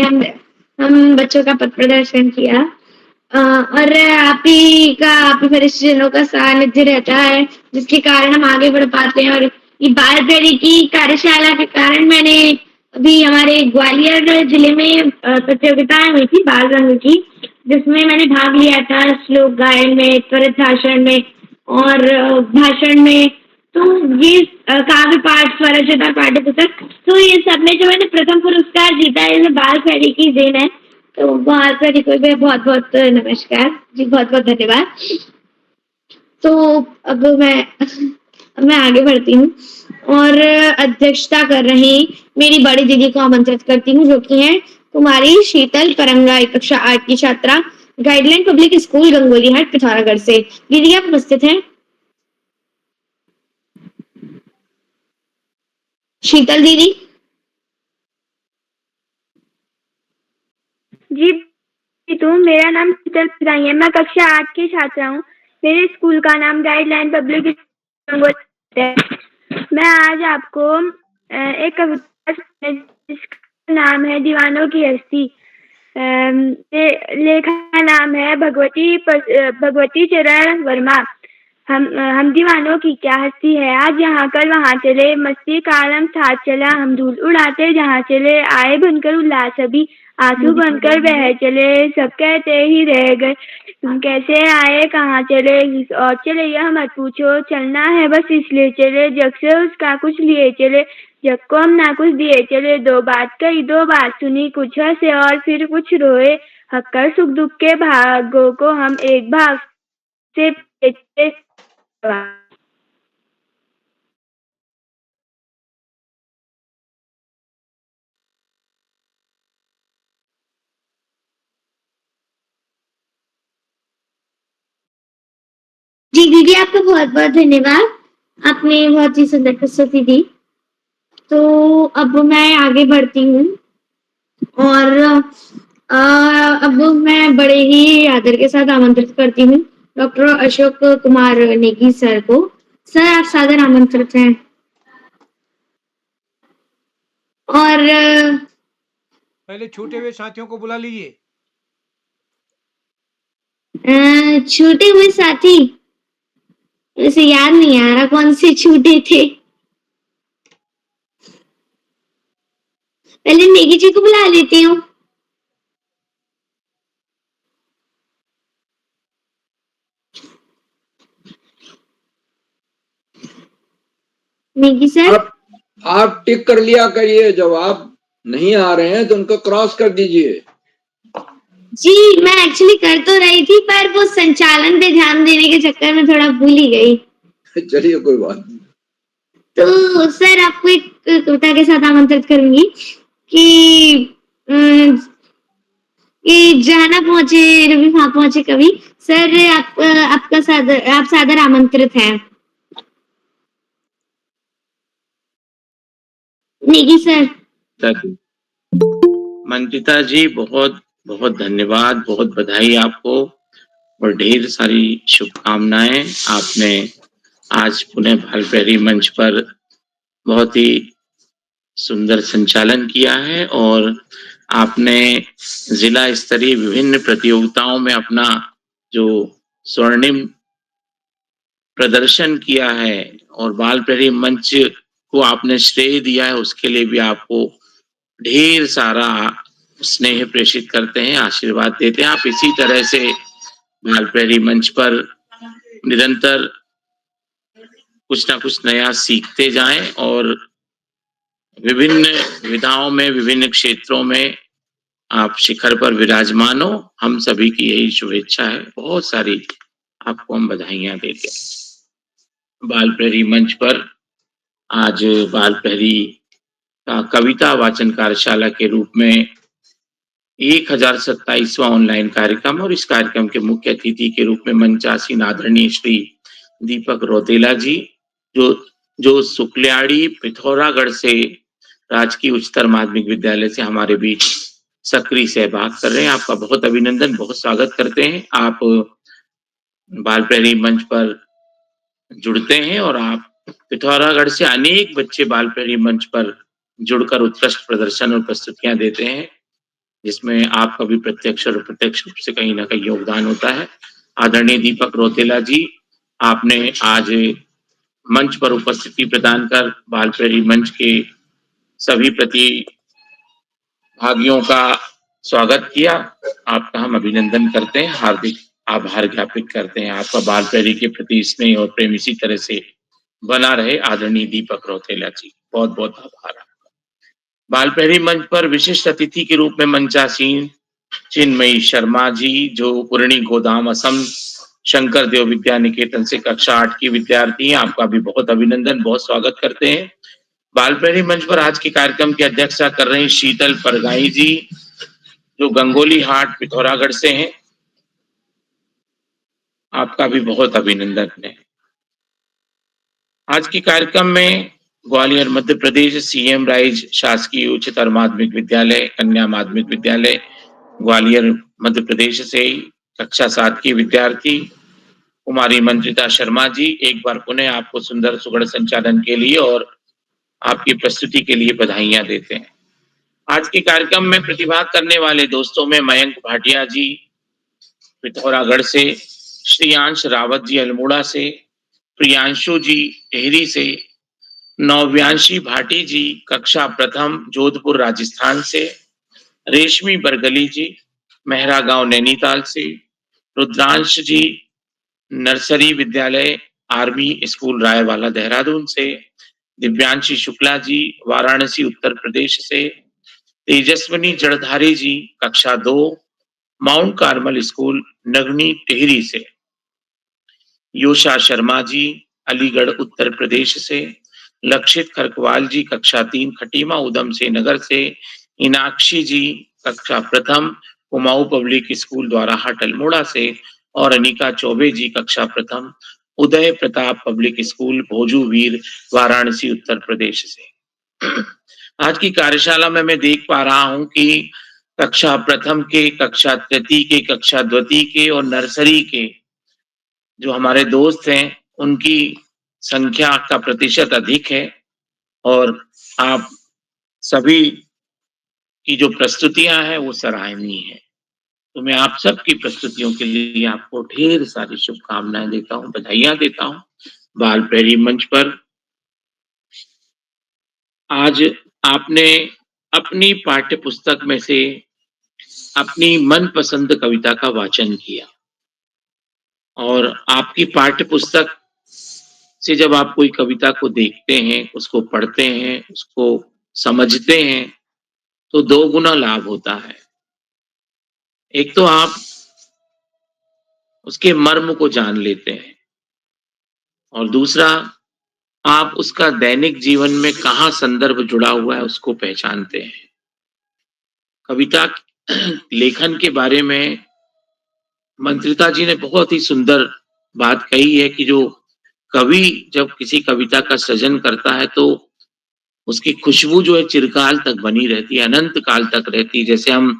Speaker 3: हम बच्चों का पथ प्रदर्शन किया। और आप ही वरिष्ठ जनों का सानिध्य रहता है, जिसके कारण हम आगे बढ़ पाते हैं। और ये बाल प्रेरी की कार्यशाला के कारण मैंने अभी हमारे ग्वालियर जिले में प्रतियोगिताएं हुई थी बाल रंग की, जिसमें मैंने भाग लिया था श्लोक गायन में, त्वरित भाषण में और भाषण में। तो ये काव्य पाठ, स्वरचिता, पाठ्य पुस्तक, तो ये सब में जो मैंने प्रथम पुरस्कार जीता है, ये बाल प्रेरी की देन है। तो बाल प्रेरी को भी बहुत बहुत नमस्कार जी, बहुत बहुत धन्यवाद। तो अब मैं आगे बढ़ती हूँ और अध्यक्षता कर रही मेरी बड़ी दीदी को आमंत्रित करती हूँ, जो कि हैं कुमारी शीतल परंगाई, कक्षा 8 की छात्रा, guideline public school Gangolihat, Pithoragarh से। दीदी आप उपस्थित हैं? शीतल दीदी?
Speaker 11: जी तो मेरा नाम शीतल परंगाई है, मैं कक्षा 8 की छात्रा हूँ। मेरे स्कूल का नाम गाइडलाइन पब्लिक स्कूल है। मैं आज आपको एक कविता जिसका नाम है दीवानों की हस्ती। लेखा नाम है भगवती चरण वर्मा। हम दीवानों की क्या हस्ती है, आज यहाँ कल वहाँ चले, मस्ती का आलम साथ चला, हम धूल उड़ाते जहाँ चले, आए बनकर उल्लास अभी, आंसू बनकर बह चले, सब कहते ही रह गए, तुम कैसे आए, कहाँ चले, और चले यह मत पूछो, चलना है बस इसलिए चले, जग से उसका कुछ लिए चले, जग को हम ना कुछ दिए चले। दो बात कही दो बात सुनी, कुछ हंसे और फिर कुछ रोए, हक्कर सुख दुख के भागों को हम एक भाग से बेचे।
Speaker 3: जी दीदी, आपका बहुत बहुत धन्यवाद। आपने बहुत ही सुंदर प्रस्तुति दी। तो अब मैं आगे बढ़ती हूँ और अब मैं बड़े ही आदर के साथ आमंत्रित करती हूँ डॉक्टर अशोक कुमार नेगी सर को। सर, आप सादर आमंत्रित हैं। और
Speaker 2: पहले छूटे हुए साथियों को बुला लीजिए।
Speaker 3: छूटे हुए साथी, वैसे याद नहीं आ रहा कौन से छूटे थे। पहले नेगी जी को बुला लेती हूँ। नेगी सर,
Speaker 4: आप टिक कर लिया करिए, जब आप नहीं आ रहे हैं तो उनको क्रॉस कर दीजिए।
Speaker 3: जी मैं एक्चुअली कर तो रही थी, पर वो संचालन पे ध्यान देने के चक्कर में थोड़ा भूल ही गई।
Speaker 4: चलिए, कोई बात नहीं।
Speaker 3: तो सर, आपको एक कविता के साथ आमंत्रित करूंगी कि जहाँ ना पहुंचे रवि वहां पहुंचे कवि। सर, आप सादर आमंत्रित हैं। नेगी सर।
Speaker 12: मंत्रिता जी, बहुत बहुत धन्यवाद, बहुत बधाई आपको और ढेर सारी शुभकामनाएं। आपने आज पुणे बालप्रेरी मंच पर बहुत ही सुंदर संचालन किया है और आपने जिला स्तरीय विभिन्न प्रतियोगिताओं में अपना जो स्वर्णिम प्रदर्शन किया है और बालप्रेरी मंच को आपने श्रेय दिया है, उसके लिए भी आपको ढेर सारा स्नेह प्रेषित करते हैं, आशीर्वाद देते हैं। आप इसी तरह से बालप्रेरी मंच पर निरंतर कुछ ना कुछ नया सीखते जाएं और विभिन्न विधाओं में, विभिन्न क्षेत्रों में आप शिखर पर विराजमान हो। हम सभी की यही शुभेच्छा है। बहुत सारी आपको हम बधाइयां देते हैं। बालप्रेरी मंच पर आज बालप्रेरी का कविता वाचन कार्यशाला के रूप में 1027वां ऑनलाइन कार्यक्रम और इस कार्यक्रम के मुख्य अतिथि के रूप में मंचासीन आदरणीय श्री दीपक रौतेला जी, जो सुकल्याड़ी पिथौरागढ़ से राजकीय उच्चतर माध्यमिक विद्यालय से हमारे बीच सक्रिय सहभाग कर रहे हैं। आपका बहुत अभिनंदन, बहुत स्वागत करते हैं। आप बालप्रेरी मंच पर जुड़ते हैं और आप पिथौरागढ़ से अनेक बच्चे बालप्रेरी मंच पर जुड़कर उत्कृष्ट प्रदर्शन और प्रस्तुतियां देते हैं, जिसमें आपका भी प्रत्यक्ष और अप्रत्यक्ष रूप से कहीं ना कहीं योगदान होता है। आदरणीय दीपक रौतेला जी, आपने आज मंच पर उपस्थिति प्रदान कर बालप्रेरी मंच के सभी प्रतिभागियों का स्वागत किया। आपका हम अभिनंदन करते हैं, हार्दिक आभार ज्ञापित करते हैं। आपका बालप्रेरी के प्रति स्नेह और प्रेम इसी तरह से बना रहे। आदरणीय दीपक रौतेला जी, बहुत बहुत आभार। बालप्रेरी मंच पर विशिष्ट अतिथि के रूप में मंचासीन चिन्मयी शर्मा जी, जो पुरणी गोदाम असम शंकर देव विद्या निकेतन से कक्षा 8 की विद्यार्थी हैं। आपका भी बहुत अभिनंदन, बहुत स्वागत करते हैं। बालप्रेरी मंच पर आज के कार्यक्रम की अध्यक्षता कर रहे हैं शीतल परगाई जी, जो गंगोली हाट पिथौरागढ़ से हैं। आपका भी बहुत अभिनंदन है। आज के कार्यक्रम में ग्वालियर मध्य प्रदेश सीएम राइज शासकीय उच्चतर माध्यमिक विद्यालय, कन्या माध्यमिक विद्यालय ग्वालियर मध्य प्रदेश से कक्षा 7 की विद्यार्थी कुमारी मंत्रिता शर्मा जी, एक बार पुनः आपको सुंदर सुगढ़ संचालन के लिए और आपकी प्रस्तुति के लिए बधाइयां देते हैं। आज के कार्यक्रम में प्रतिभाग करने वाले दोस्तों में मयंक भाटिया जी पिथौरागढ़ से, श्रेयांश रावत जी अल्मोड़ा से, प्रियांशु जी टिहरी से, नव्यांशी भाटी जी कक्षा प्रथम जोधपुर राजस्थान से, रेशमी बरगली जी मेहरा गांव नैनीताल से, रुद्रांश जी नर्सरी विद्यालय आर्मी स्कूल रायवाला देहरादून से, दिव्यांशी शुक्ला जी वाराणसी उत्तर प्रदेश से, तेजस्वनी जड़धारी जी कक्षा 2 माउंट कार्मल स्कूल नगनी टिहरी से, योशा शर्मा जी अलीगढ़ उत्तर प्रदेश से, लक्षित खरकवाल जी कक्षा 3 खटीमा उधम से नगर से, इनाक्षी जी कक्षा प्रथम कुमाऊं पब्लिक स्कूल द्वाराहाट अल्मोड़ा से और अनिका चौबे जी कक्षा प्रथम उदय प्रताप पब्लिक स्कूल भोजूवीर वाराणसी उत्तर प्रदेश से। आज की कार्यशाला में मैं देख पा रहा हूं कि कक्षा प्रथम के, कक्षा तृतीय के, कक्षा द्वितीय के और नर्सरी के जो हमारे दोस्त हैं उनकी संख्या का प्रतिशत अधिक है और आप सभी की जो प्रस्तुतियां हैं वो सराहनीय है। तो मैं आप सबकी प्रस्तुतियों के लिए आपको ढेर सारी शुभकामनाएं देता हूं, बधाइयां देता हूं। बाल प्रेरी मंच पर आज आपने अपनी पाठ्य पुस्तक में से अपनी मनपसंद कविता का वाचन किया और आपकी पाठ्य पुस्तक से जब आप कोई कविता को देखते हैं, उसको पढ़ते हैं, उसको समझते हैं तो दो गुना लाभ होता है। एक तो आप उसके मर्म को जान लेते हैं और दूसरा आप उसका दैनिक जीवन में कहाँ संदर्भ जुड़ा हुआ है उसको पहचानते हैं। कविता लेखन के बारे में मंत्रिता जी ने बहुत ही सुंदर बात कही है कि जो कवि जब किसी कविता का सृजन करता है तो उसकी खुशबू जो है चिरकाल तक बनी रहती है, अनंत काल तक रहती है। जैसे हम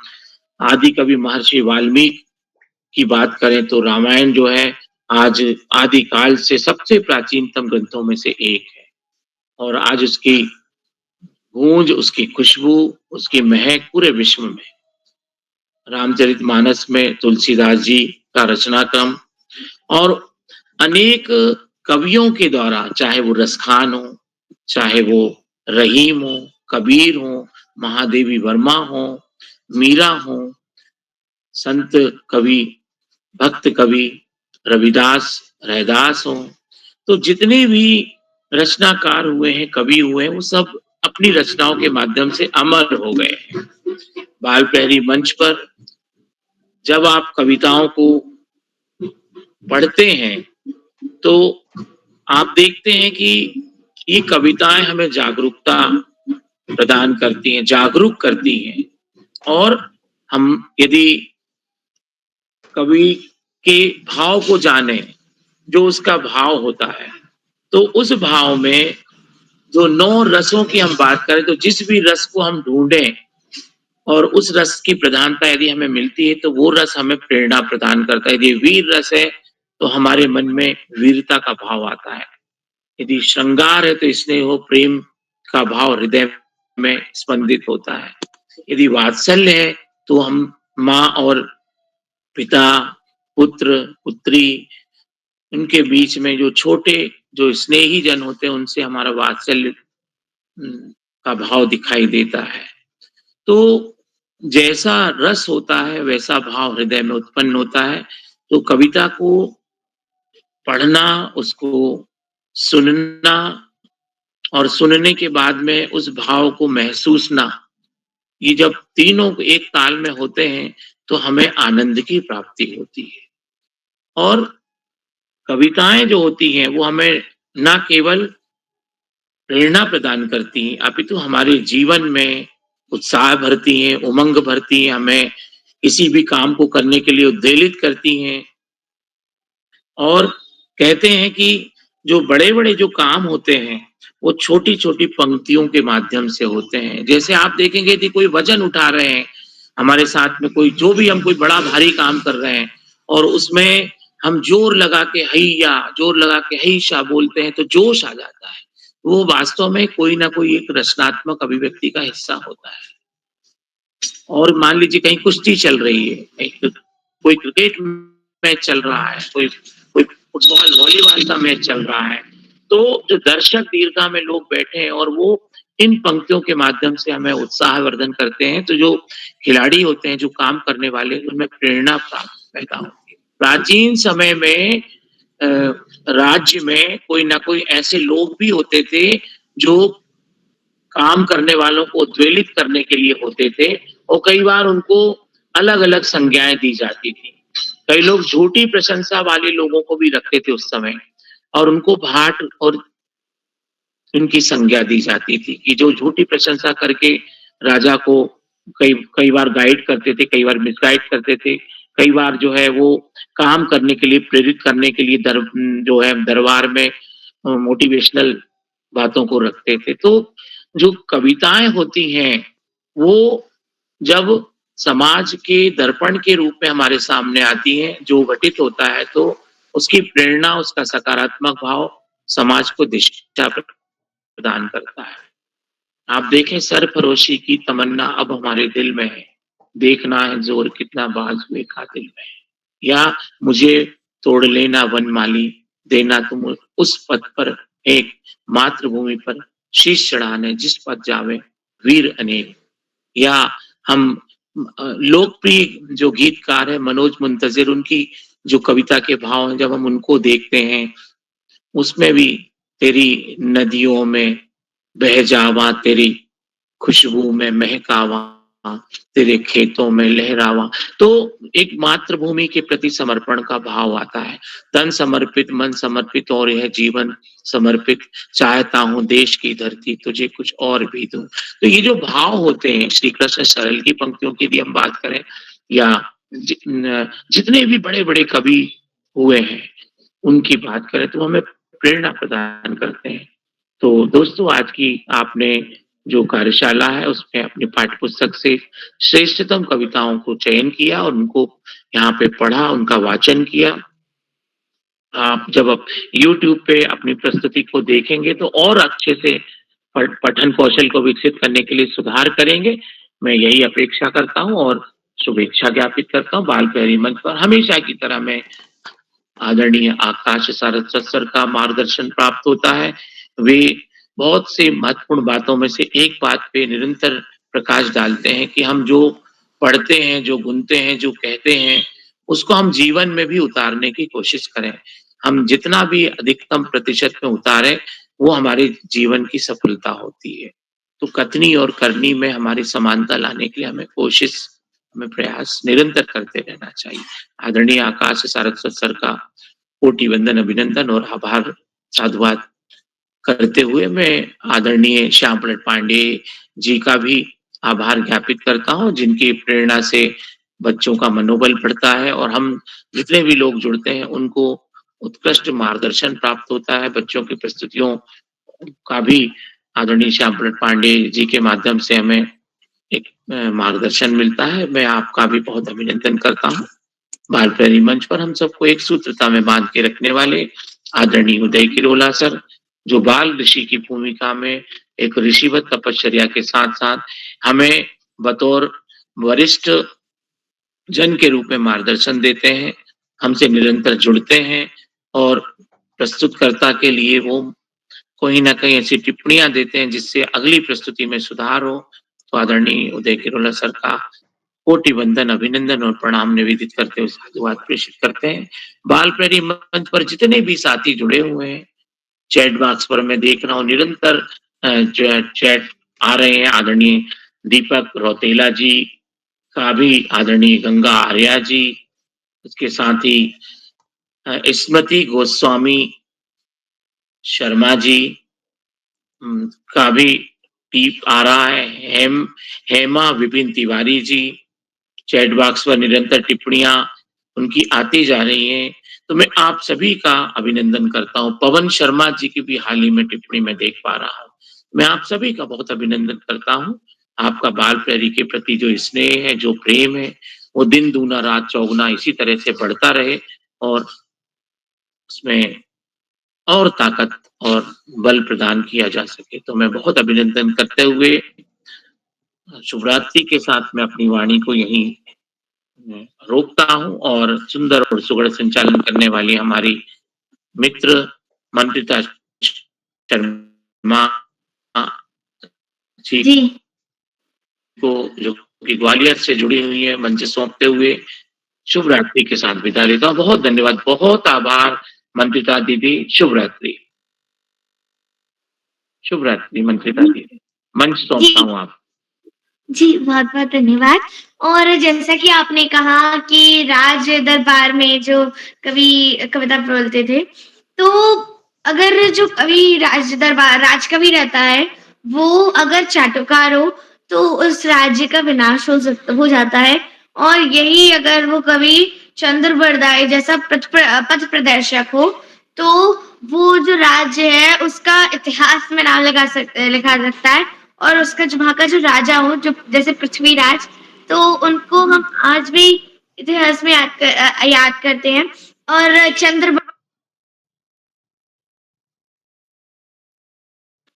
Speaker 12: आदि कवि महर्षि वाल्मीकि की बात करें तो रामायण जो है आज आदि काल से सबसे प्राचीनतम ग्रंथों में से एक है और आज उसकी गूंज, उसकी खुशबू, उसकी महक पूरे विश्व में। रामचरितमानस में तुलसीदास जी का रचनाक्रम और अनेक कवियों के द्वारा, चाहे वो रसखान हो, चाहे वो रहीम हो, कबीर हो, महादेवी वर्मा हो, मीरा हो, संत कवि, भक्त कवि रविदास, रैदास हो, तो जितने भी रचनाकार हुए हैं, कवि हुए हैं, वो सब अपनी रचनाओं के माध्यम से अमर हो गए हैं। बाल प्रहरी मंच पर जब आप कविताओं को पढ़ते हैं तो आप देखते हैं कि ये कविताएं हमें जागरूकता प्रदान करती हैं, जागरूक करती हैं और हम यदि कवि के भाव को जाने, जो उसका भाव होता है, तो उस भाव में जो 9 रसों की हम बात करें तो जिस भी रस को हम ढूंढें और उस रस की प्रधानता यदि हमें मिलती है तो वो रस हमें प्रेरणा प्रदान करता है। यदि वीर रस है तो हमारे मन में वीरता का भाव आता है, यदि श्रृंगार है तो स्नेह हो, प्रेम का भाव हृदय में स्पंदित होता है, यदि वात्सल्य है तो हम माँ और पिता, पुत्र, पुत्री, उनके बीच में जो छोटे जो स्नेही जन होते हैं उनसे हमारा वात्सल्य का भाव दिखाई देता है। तो जैसा रस होता है वैसा भाव हृदय में उत्पन्न होता है। तो कविता को पढ़ना, उसको सुनना और सुनने के बाद में उस भाव को महसूसना, ये जब तीनों एक ताल में होते हैं तो हमें आनंद की प्राप्ति होती है। और कविताएं जो होती हैं वो हमें ना केवल प्रेरणा प्रदान करती हैं अपितु हमारे जीवन में उत्साह भरती हैं, उमंग भरती हैं, हमें किसी भी काम को करने के लिए उद्वेलित करती हैं। और कहते हैं कि जो बड़े-बड़े जो काम होते हैं वो छोटी-छोटी पंक्तियों के माध्यम से होते हैं। जैसे आप देखेंगे यदि कोई वजन उठा रहे हैं, हमारे साथ में कोई जो भी हम कोई बड़ा भारी काम कर रहे हैं और उसमें हम जोर लगा के हैया, जोर लगा के हैशा बोलते हैं तो जोश आ जाता है। वो वास्तव में कोई ना कोई एक रचनात्मक अभिव्यक्ति का हिस्सा होता है। और मान लीजिए कहीं कुश्ती चल रही है, कोई क्रिकेट मैच चल रहा है, कोई फुटबॉल वॉलीबॉल का मैच चल रहा है, तो जो दर्शक दीर्घा में लोग बैठे हैं और वो इन पंक्तियों के माध्यम से हमें उत्साहवर्धन करते हैं, तो जो खिलाड़ी होते हैं, जो काम करने वाले, उनमें प्रेरणा प्राप्त पैदा होती है। प्राचीन समय में राज्य में कोई ना कोई ऐसे लोग भी होते थे जो काम करने वालों को उद्वेलित करने के लिए होते थे और कई बार उनको अलग अलग संज्ञाएं दी जाती थी। कई लोग झूठी प्रशंसा वाले लोगों को भी रखते थे उस समय और उनको भाट और उनकी संज्ञा दी जाती थी कि जो झूठी प्रशंसा करके राजा को कई बार गाइड करते थे, कई बार मिसगाइड करते थे, कई बार जो है वो काम करने के लिए प्रेरित करने के लिए जो है दरबार में मोटिवेशनल बातों को रखते थे। तो जो कविताएं होती हैं वो जब समाज के दर्पण के रूप में हमारे सामने आती हैं, जो घटित होता है तो उसकी प्रेरणा, उसका सकारात्मक भाव समाज को दिशा प्रदान करता है। आप देखें, सरफरोशी की तमन्ना अब हमारे दिल में है, देखना है जोर कितना बाज हुए कातिल में है, या मुझे तोड़ लेना वनमाली, देना तुम उस पद पर एक मातृभूमि पर शीश चढ़ाने जिस पद जावे वीर अनेक। या हम लोकप्रिय जो गीतकार है मनोज मुंतजिर, उनकी जो कविता के भाव हैं जब हम उनको देखते हैं उसमें भी तेरी नदियों में बह जावा, तेरी खुशबू में महकावा, तेरे खेतों में लहरावा। तो एक मातृभूमि के प्रति समर्पण का भाव आता है, तन समर्पित मन समर्पित और यह जीवन समर्पित, चाहता हूं देश की धरती तुझे कुछ और भी दूं। तो ये जो भाव होते हैं, श्री कृष्ण सरल की पंक्तियों की भी हम बात करें या जितने भी बड़े बड़े कवि हुए हैं उनकी बात करें तो हमें प्रेरणा प्रदान करते हैं। तो दोस्तों, आज की आपने जो कार्यशाला है उसमें अपनी पाठ्य पुस्तक से श्रेष्ठतम कविताओं को चयन किया और उनको यहाँ पे पढ़ा, उनका वाचन किया। आप जब आप YouTube पे अपनी प्रस्तुति को देखेंगे तो और अच्छे से पठन कौशल को विकसित करने के लिए सुधार करेंगे, मैं यही अपेक्षा करता हूँ और शुभेच्छा ज्ञापित करता हूँ। बाल प्रहरी मंच पर हमेशा की तरह मैं आदरणीय आकाश सारस्वत सर का मार्गदर्शन प्राप्त होता है। वे बहुत से महत्वपूर्ण बातों में से एक बात पे निरंतर प्रकाश डालते हैं कि हम जो पढ़ते हैं, जो गुनते हैं, जो कहते हैं, उसको हम जीवन में भी उतारने की कोशिश करें। हम जितना भी अधिकतम प्रतिशत में उतारें वो हमारे जीवन की सफलता होती है। तो कथनी और करनी में हमारी समानता लाने के लिए हमें प्रयास निरंतर करते रहना चाहिए। आदरणीय आकाश सारस्वत सर का कोटि वंदन, अभिनंदन और आभार साधुवाद करते हुए मैं आदरणीय श्याम प्रसाद पांडे जी का भी आभार ज्ञापित करता हूँ, जिनकी प्रेरणा से बच्चों का मनोबल बढ़ता है और हम जितने भी लोग जुड़ते हैं उनको उत्कृष्ट मार्गदर्शन प्राप्त होता है। बच्चों की प्रस्तुतियों का भी आदरणीय श्याम प्रसाद पांडे जी के माध्यम से हमें एक मार्गदर्शन मिलता है। मैं आपका भी बहुत अभिनंदन करता हूँ। बाल प्रहरी मंच पर हम सबको एक सूत्रता में बांध के रखने वाले आदरणीय उदय किरोला सर, जो बाल ऋषि की भूमिका में एक ऋषिवत तपश्चर्या के साथ साथ हमें बतौर वरिष्ठ जन के रूप में मार्गदर्शन देते हैं, हमसे निरंतर जुड़ते हैं और प्रस्तुतकर्ता के लिए वो कहीं ना कहीं ऐसी टिप्पणियां देते हैं जिससे अगली प्रस्तुति में सुधार हो। तो आदरणीय उदय किरोला सर का कोटि वंदन, अभिनंदन और प्रणाम निवेदित करते हुए साधुवाद प्रेषित करते हैं। बाल प्रहरी मंच पर जितने भी साथी जुड़े हुए हैं, चैट बॉक्स पर मैं देख रहा हूँ निरंतर चैट आ रहे हैं। आदरणीय दीपक रौतेला जी का भी, आदरणीय गंगा आर्या जी, उसके साथ ही स्मृति गोस्वामी शर्मा जी का भी टीप आ रहा है। हेमा विपिन तिवारी जी, चैट बॉक्स पर निरंतर टिप्पणियां उनकी आती जा रही हैं, तो मैं आप सभी का अभिनंदन करता हूं। पवन शर्मा जी की भी हाल ही में टिप्पणी में देख पा रहा हूं। मैं आप सभी का बहुत अभिनंदन करता हूं। आपका बाल प्रहरी के प्रति जो स्नेह है, जो प्रेम है, वो दिन दूना रात चौगुना इसी तरह से बढ़ता रहे और उसमें और ताकत और बल प्रदान किया जा सके। तो मैं बहुत अभिनंदन करते हुए शुभरात्रि के साथ मैं अपनी वाणी को यहीं रोकता हूं और सुंदर और सुगढ़ संचालन करने वाली हमारी मित्र मंत्रिता शर्मा जी को, जो कि ग्वालियर से जुड़ी हुई है, मंच सौंपते हुए शुभ रात्रि के साथ विदा लेता हूँ। बहुत धन्यवाद, बहुत आभार मंत्रिता दीदी। शुभ रात्रि। शुभ रात्रि मंत्रिता दीदी, मंच सौंपता हूँ आप।
Speaker 3: जी, बहुत-बहुत धन्यवाद। और जैसा कि आपने कहा कि राज दरबार में जो कवि कविता बोलते थे, तो अगर जो कवि राजकवि रहता है, वो अगर चाटुकार हो, तो उस राज्य का विनाश हो जाता है। और यही अगर वो कवि चंद्रबरदाई जैसा पथ प्रदर्शक हो, तो वो जो राज्य है, उसका इतिहास में नाम लिखा सकता है। और उसका जो वहाँ का जो राजा हो, जो जैसे पृथ्वीराज, तो उनको हम आज भी इतिहास में याद करते हैं। और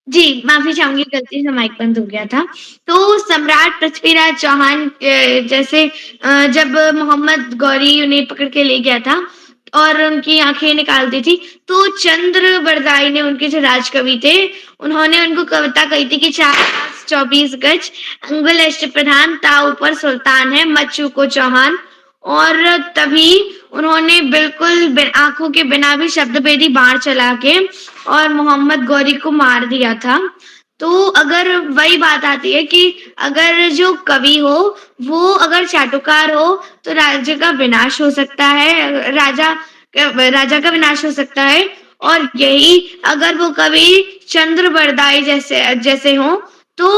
Speaker 3: जी, माफ़ी चाहूँगी, गलती से माइक बंद हो गया था। तो सम्राट पृथ्वीराज चौहान जैसे जब मोहम्मद गौरी उन्हें पकड़ के ले गया था और उनकी आँखें निकाल दी थी, तो चंद्रबरदाई ने, उनके जो राजकवि थे, उन्होंने उनको कविता कही थी कि 4 हाथ 24 गज, अंगुल अष्टप्रधान, ताऊ ऊपर सुल्तान है, मत चूको चौहान। और तभी उन्होंने बिल्कुल आँखों के बिना भी शब्दभेदी बाण चला के और मोहम्मद गौरी को मार दिया था। तो अगर वही बात आती है कि अगर जो कवि हो, वो अगर चाटुकार हो, तो राज्य का विनाश हो सकता है, राजा का विनाश हो सकता है। और यही अगर वो कवि चंद्रबरदाई जैसे हों, तो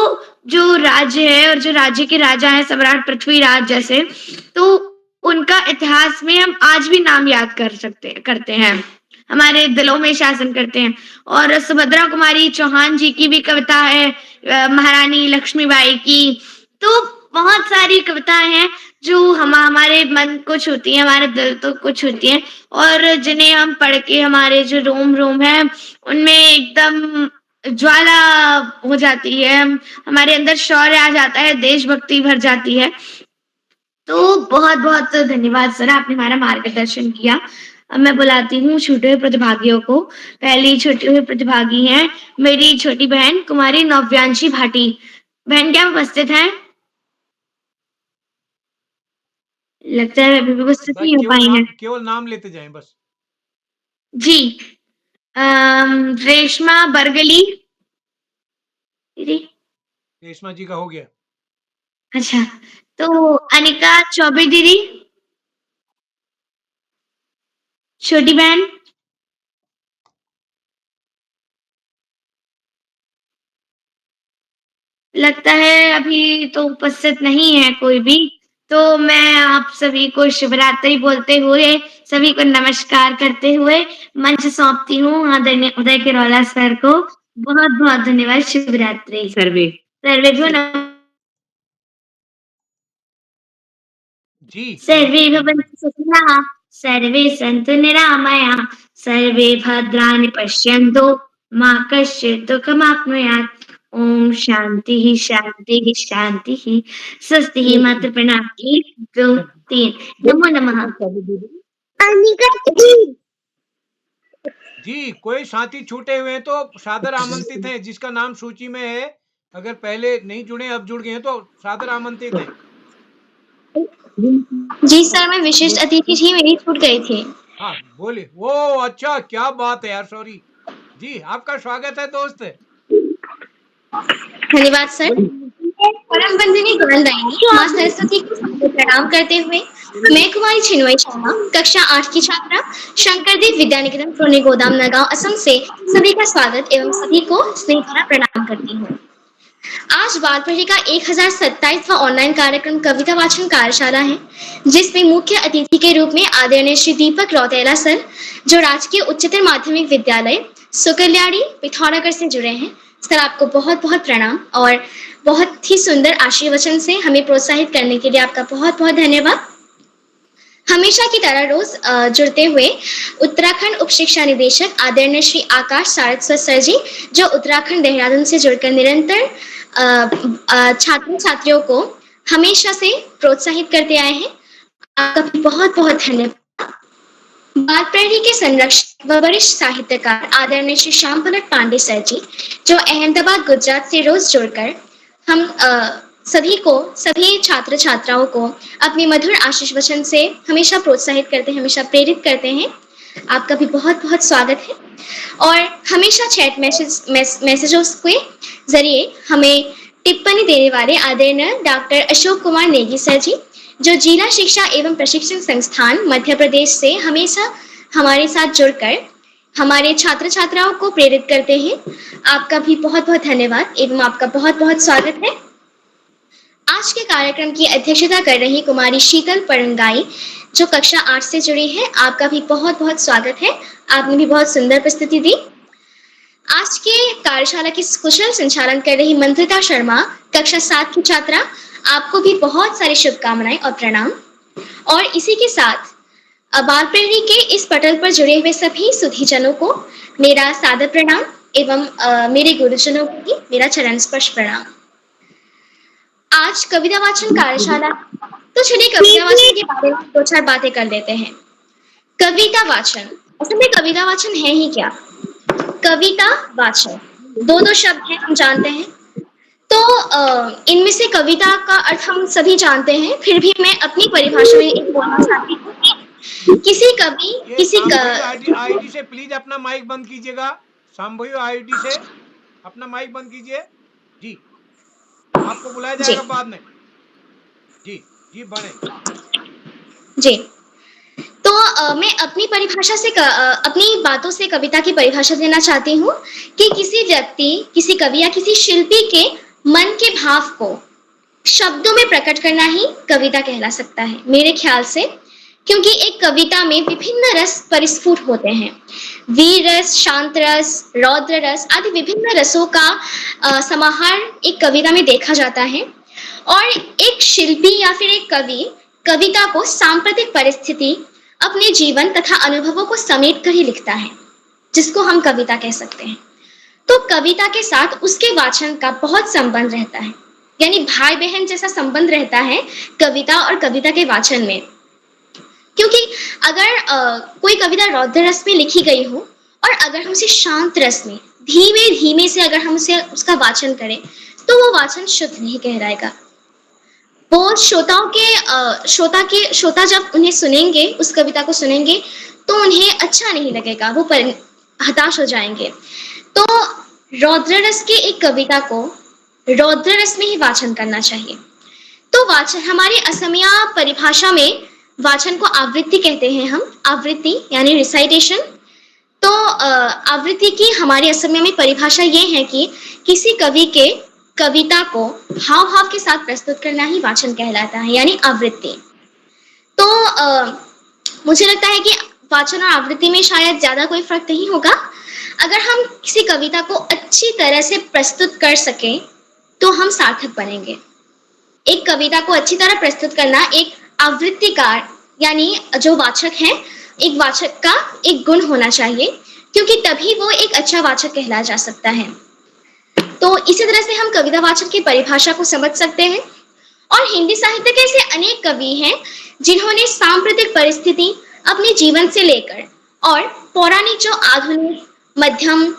Speaker 3: जो राज्य है और जो राज्य के राजा हैं सम्राट पृथ्वीराज जैसे, तो उनका इतिहास में हम आज भी नाम याद करते हैं, हमारे दिलों में शासन करते हैं। और सुभद्रा कुमारी चौहान जी की भी कविता है, महारानी लक्ष्मीबाई की। तो बहुत सारी कविताएं हैं जो हमारे मन को छूती हैं, हमारे दिल को छूती हैं, और जिन्हें हम पढ़ के हमारे जो रोम है उनमें एकदम ज्वाला हो जाती है, हमारे अंदर शौर्य आ जाता है, देशभक्ति भर जाती है। तो बहुत-बहुत धन्यवाद सर, आपने हमारा मार्गदर्शन किया। अब मैं बुलाती हूँ छूटे हुए प्रतिभागियों को। पहली छूटी हुई प्रतिभागी हैं मेरी छोटी बहन कुमारी नव्यांशी भाटी। बहन, क्या उपस्थित हैं? लगता है अभी भी उपस्थित नहीं हो पाई हैं।
Speaker 2: केवल नाम लेते जाएं बस।
Speaker 3: जी, रेशमा बरगली दीदी।
Speaker 2: रेशमा जी का हो गया।
Speaker 3: अच्छा, तो अनिका चौबे दीदी, छोटी बहन। लगता है अभी तो उपस्थित नहीं है कोई भी। तो मैं आप सभी को शिवरात्रि बोलते हुए, सभी को नमस्कार करते हुए मंच सौंपती हूँ आदरणीय उदय किरोला सर को। बहुत-बहुत धन्यवाद। शिवरात्रि। सर्वे को
Speaker 2: जी।
Speaker 3: सर्वे भवन्तु सुखिनः, सर्वे सन्तु निरामयाः, सर्वे भद्राणि पश्यन्तु, मा कश्चित् दुःखमाप्नुयात्। ओम शांति शांति शांति। स्वस्ति मातृ प्रणाम 1 2 3। नमो नमः।
Speaker 2: जी, कोई साथी छूटे हुए हैं तो सादर आमंत्रित हैं, जिसका नाम सूची में है। अगर पहले नहीं जुड़े, अब जुड़ गए हैं, तो सादर आमंत्रित हैं।
Speaker 3: जी सर, मैं विशिष्ट अतिथि थी, मेरी छूट गई थी।
Speaker 2: हाँ बोलिए। वो अच्छा, क्या बात है यार, सॉरी जी। आपका स्वागत है दोस्त।
Speaker 3: धन्यवाद सर। परम वंदनीय ज्ञानदायिनी मां सरस्वती को प्रणाम करते हुए मैं कुमारी चिन्मयी शर्मा, कक्षा 8 की छात्रा, शंकरदेव विद्या निकेतन पुणे गोदाम नगांव असम से सभी का स्वागत एवं सभी को स्नेह भरा प्रणाम करती हूँ। आज बाल पीढ़ी का 1027वां ऑनलाइन कार्यक्रम कविता वाचन कार्यशाला है, जिसमें मुख्य अतिथि के रूप में आदरणीय श्री दीपक रौतेला सर, जो राजकीय उच्चतर माध्यमिक विद्यालय सुकल्याड़ी पिथौरागढ़ से जुड़े हैं। सर, आपको बहुत-बहुत प्रणाम और बहुत ही सुंदर आशीर्वचन से हमें प्रोत्साहित करने के लिए आपका बहुत-बहुत धन्यवाद। हमेशा की तरह रोज जुड़ते हुए उत्तराखंड उप शिक्षा निदेशक आदरणीय श्री आकाश सारस्वत सर जी, जो उत्तराखंड देहरादून से जुड़कर निरंतर छात्र छात्रियों को हमेशा से प्रोत्साहित करते आए हैं। आपका बहुत-बहुत धन्यवाद। बाल पीढ़ी के संरक्षक व वरिष्ठ साहित्यकार आदरणीय श्री श्याम पलट पांडे सर जी, जो अहमदाबाद गुजरात से रोज जुड़कर हम
Speaker 13: सभी छात्र छात्राओं को अपने मधुर आशीष वचन से हमेशा प्रोत्साहित करते हैं, हमेशा प्रेरित करते हैं। आपका भी बहुत बहुत स्वागत है। और हमेशा चैट मैसेजों के जरिए हमें टिप्पणी देने वाले आदरणीय डॉक्टर अशोक कुमार नेगी सर जी, जो जिला शिक्षा एवं प्रशिक्षण संस्थान मध्य प्रदेश से हमेशा हमारे साथ जुड़कर हमारे छात्र छात्राओं को प्रेरित करते हैं। आपका भी बहुत बहुत धन्यवाद एवं आपका बहुत बहुत स्वागत है। आज के कार्यक्रम की अध्यक्षता कर रही कुमारी शीतल परंगाई, जो कक्षा 8 से जुड़ी है। आपका भी बहुत बहुत स्वागत है। आपने भी बहुत सुंदर प्रस्तुति दी। आज के कार्यशाला की कुशल संचालन कर रही मंत्रिता शर्मा, कक्षा 7 की छात्रा, आपको भी बहुत सारी शुभकामनाएं और प्रणाम। और इसी के साथ बाल प्रेरी के इस पटल पर जुड़े हुए सभी सुधीजनों को मेरा सादर प्रणाम एवं मेरे गुरुजनों को भी मेरा चरण स्पर्श प्रणाम। आज कविता वाचन कार्यशाला, तो चलिए कविता वाचन के बारे में 2-4 बातें कर लेते हैं। कविता वाचन, असल में कविता वाचन है ही क्या? कविता वाचन दो शब्द हैं, हम जानते हैं। तो इनमें से कविता का अर्थ हम सभी जानते हैं, फिर भी मैं अपनी परिभाषा में एक बोलना चाहती हूँ कि किसी कवि
Speaker 2: आईडी से प्लीज अपना माइक बंद कीजिएगा। शाम्भवी आईडी से अपना माइक बंद कीजिए जी, आपको बुलाया जाएगा बाद में। जी जी बढ़े
Speaker 13: जी। तो मैं अपनी परिभाषा से अपनी बातों से कविता की परिभाषा देना चाहती हूँ कि किसी व्यक्ति, किसी कवि या किसी शिल्पी के मन के भाव को शब्दों में प्रकट करना ही कविता कहला सकता है मेरे ख्याल से। क्योंकि एक कविता में विभिन्न रस परिस्फुट होते हैं। वीर रस, शांत रस, रौद्र रस आदि विभिन्न रसों का समाहार एक कविता में देखा जाता है। और एक शिल्पी या फिर एक कवि कविता को सांप्रतिक परिस्थिति, अपने जीवन तथा अनुभवों को समेट कर ही लिखता है, जिसको हम कविता कह सकते हैं। तो कविता के साथ उसके वाचन का बहुत संबंध रहता है, यानी भाई बहन जैसा संबंध रहता है कविता और कविता के वाचन में। क्योंकि अगर कोई कविता रौद्र रस में लिखी गई हो और अगर हम उसे शांत रस में धीमे धीमे से अगर हम उसे उसका वाचन करें, तो वो वाचन शुद्ध नहीं कहलाएगा। वो श्रोता जब उन्हें सुनेंगे, उस कविता को सुनेंगे, तो उन्हें अच्छा नहीं लगेगा, वो हताश हो जाएंगे। तो रौद्र रस की एक कविता को रौद्र रस में ही वाचन करना चाहिए। तो वाचन, हमारी असमिया परिभाषा में वाचन को आवृत्ति कहते हैं हम। आवृत्ति यानी रिसाइटेशन। तो आवृत्ति की हमारी असमिया में परिभाषा ये है कि किसी कवि के कविता को हाव भाव के साथ प्रस्तुत करना ही वाचन कहलाता है, यानी आवृत्ति। तो मुझे लगता है कि वाचन और आवृत्ति में शायद ज्यादा कोई फर्क नहीं होगा। अगर हम किसी कविता को अच्छी तरह से प्रस्तुत कर सकें तो हम सार्थक बनेंगे। एक कविता को अच्छी तरह प्रस्तुत करना एक आवृत्तिकार यानी जो वाचक है, एक वाचक का एक गुण होना चाहिए, क्योंकि तभी वो एक अच्छा वाचक कहलाया जा सकता है। तो इसी तरह से हम कविता वाचक की परिभाषा को समझ सकते हैं। और हिंदी साहित्य के ऐसे अनेक कवि हैं जिन्होंने सांप्रतिक परिस्थिति अपने जीवन से लेकर और पौराणिक जो आधुनिक मध्यम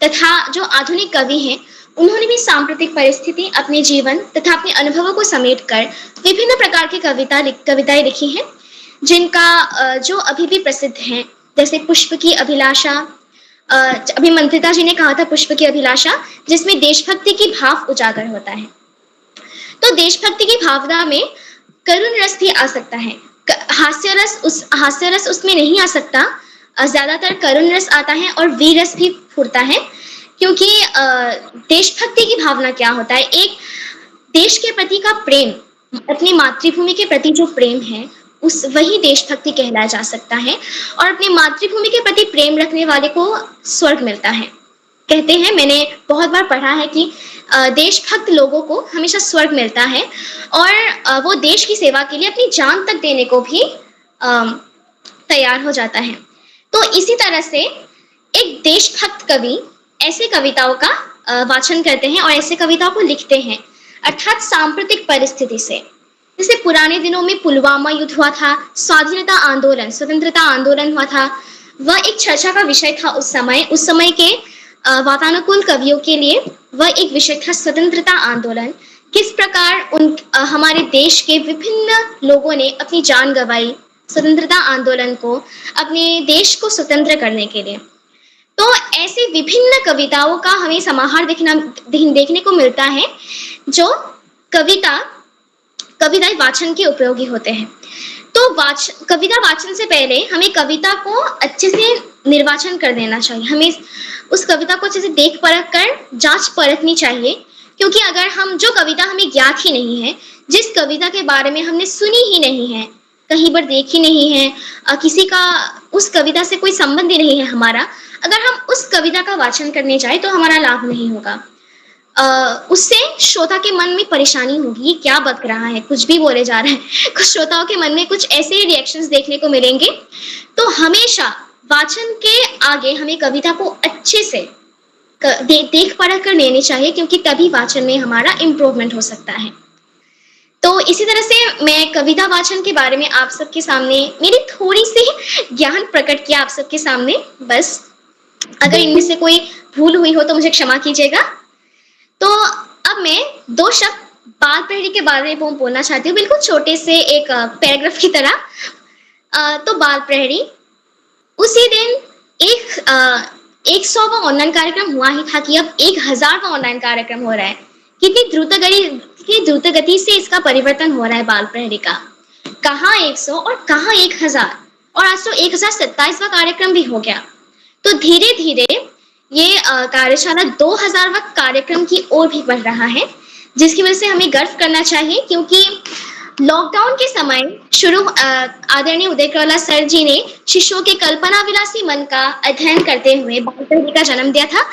Speaker 13: तथा जो आधुनिक कवि हैं, उन्होंने भी सांप्रतिक परिस्थिति अपने जीवन तथा अपने अनुभवों को समेटकर विभिन्न प्रकार की कविताएं लिखी हैं, जिनका जो अभी भी प्रसिद्ध हैं, जैसे पुष्प की अभिलाषा। अभी मंत्रिता जी ने कहा था पुष्प की अभिलाषा, जिसमें देशभक्ति की भाव उजागर होता है। तो देशभक्ति की भावना में करुण रस भी आ सकता है, हास्य रस उसमें नहीं आ सकता, ज्यादातर करुण रस आता है और वीर रस भी फूटता है। क्योंकि देशभक्ति की भावना क्या होता है, एक देश के प्रति का प्रेम, अपनी मातृभूमि के प्रति जो प्रेम है, वही देशभक्ति कहलाया जा सकता है। और अपनी मातृभूमि के प्रति प्रेम रखने वाले को स्वर्ग मिलता है। कहते हैं, मैंने बहुत बार पढ़ा है कि देशभक्त लोगों को हमेशा स्वर्ग मिलता है और वो देश की सेवा के लिए अपनी जान तक देने को भी तैयार हो जाता है। तो इसी तरह से एक देशभक्त कवि ऐसे कविताओं का वाचन करते हैं और ऐसे कविताओं को लिखते हैं, अर्थात सांप्रतिक परिस्थिति से। जैसे पुराने दिनों में पुलवामा युद्ध हुआ था, स्वाधीनता आंदोलन, स्वतंत्रता आंदोलन हुआ था, वह एक चर्चा का विषय था उस समय के वातानुकूल कवियों के लिए। वह एक विषय था स्वतंत्रता आंदोलन, किस प्रकार हमारे देश के विभिन्न लोगों ने अपनी जान गंवाई स्वतंत्रता आंदोलन को, अपने देश को स्वतंत्र करने के लिए। तो ऐसी विभिन्न कविताओं का हमें समाहार देखने को मिलता है जो कविताएं वाचन के उपयोगी होते हैं। तो कविता वाचन से पहले हमें कविता को अच्छे से निर्वाचन कर देना चाहिए। हमें उस कविता को अच्छे से देख परख कर जांच परखनी चाहिए, क्योंकि अगर हम जो कविता हमें ज्ञात ही नहीं है, जिस कविता के बारे में हमने सुनी ही नहीं है, कहीं पर देखी नहीं है, किसी का उस कविता से कोई संबंध ही नहीं है हमारा, अगर हम उस कविता का वाचन करने जाए तो हमारा लाभ नहीं होगा। उससे श्रोता के मन में परेशानी होगी, ये क्या बक रहा है, कुछ भी बोले जा रहे हैं। कुछ श्रोताओं के मन में कुछ ऐसे रिएक्शंस देखने को मिलेंगे। तो हमेशा वाचन के आगे हमें कविता को अच्छे से देख परख कर लेनी चाहिए, क्योंकि तभी वाचन में हमारा इम्प्रूवमेंट हो सकता है। तो इसी तरह से मैं कविता वाचन के बारे में आप सबके सामने मेरी थोड़ी सी ज्ञान प्रकट किया आप सबके सामने। बस अगर इनमें से कोई भूल हुई हो तो मुझे क्षमा कीजिएगा। तो अब मैं 2 शब्द बाल प्रहरी के बारे में बोलना चाहती हूँ, बिल्कुल छोटे से एक पैराग्राफ की तरह। तो बाल प्रहरी, उसी दिन 100वां ऑनलाइन कार्यक्रम हुआ ही था कि अब 1000वां ऑनलाइन कार्यक्रम हो रहा है। कितनी द्रुत गति से इसका परिवर्तन हो रहा है बाल प्रहरी का। कहाँ 100 और कहाँ 1000, और आज तो 1027वां कार्यक्रम भी हो गया। तो धीरे धीरे ये कार्यशाला 2000वां कार्यक्रम की ओर भी बढ़ रहा है, जिसकी वजह से हमें गर्व करना चाहिए, क्योंकि लॉकडाउन के समय आदरणीय उदय करौला सर जी ने शिशुओं के कल्पना विलासी मन का अध्ययन करते हुए बाल प्रहरी का जन्म दिया था,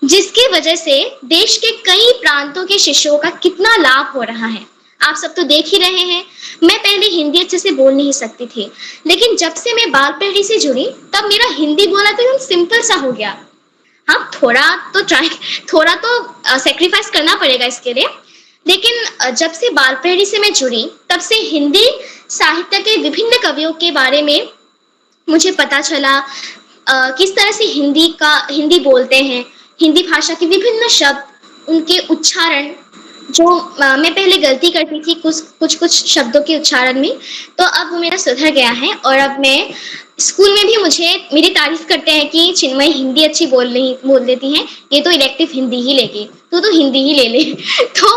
Speaker 13: जिसकी वजह से देश के कई प्रांतों के शिशुओं का कितना लाभ हो रहा है। आप सब तो देख ही रहे हैं। मैं पहले हिंदी अच्छे से बोल नहीं सकती थी, लेकिन जब से मैं बाल प्रहरी से जुड़ी तब मेरा हिंदी बोलना तो एकदम सिंपल सा हो गया। हाँ, थोड़ा तो सेक्रीफाइस करना पड़ेगा इसके लिए, लेकिन जब से बाल प्रहरी से मैं जुड़ी तब से हिंदी साहित्य के विभिन्न कवियों के बारे में मुझे पता चला, किस तरह से हिंदी बोलते हैं, हिंदी भाषा के विभिन्न शब्द, उनके उच्चारण, जो मैं पहले गलती करती थी कुछ शब्दों के उच्चारण में, तो अब वो मेरा सुधर गया है। और अब मैं स्कूल में भी मेरी तारीफ करते हैं कि चिन्मय हिंदी अच्छी बोल लेती हैं, ये तो इलेक्टिव हिंदी ही लेगी, तो हिंदी ही ले ले। तो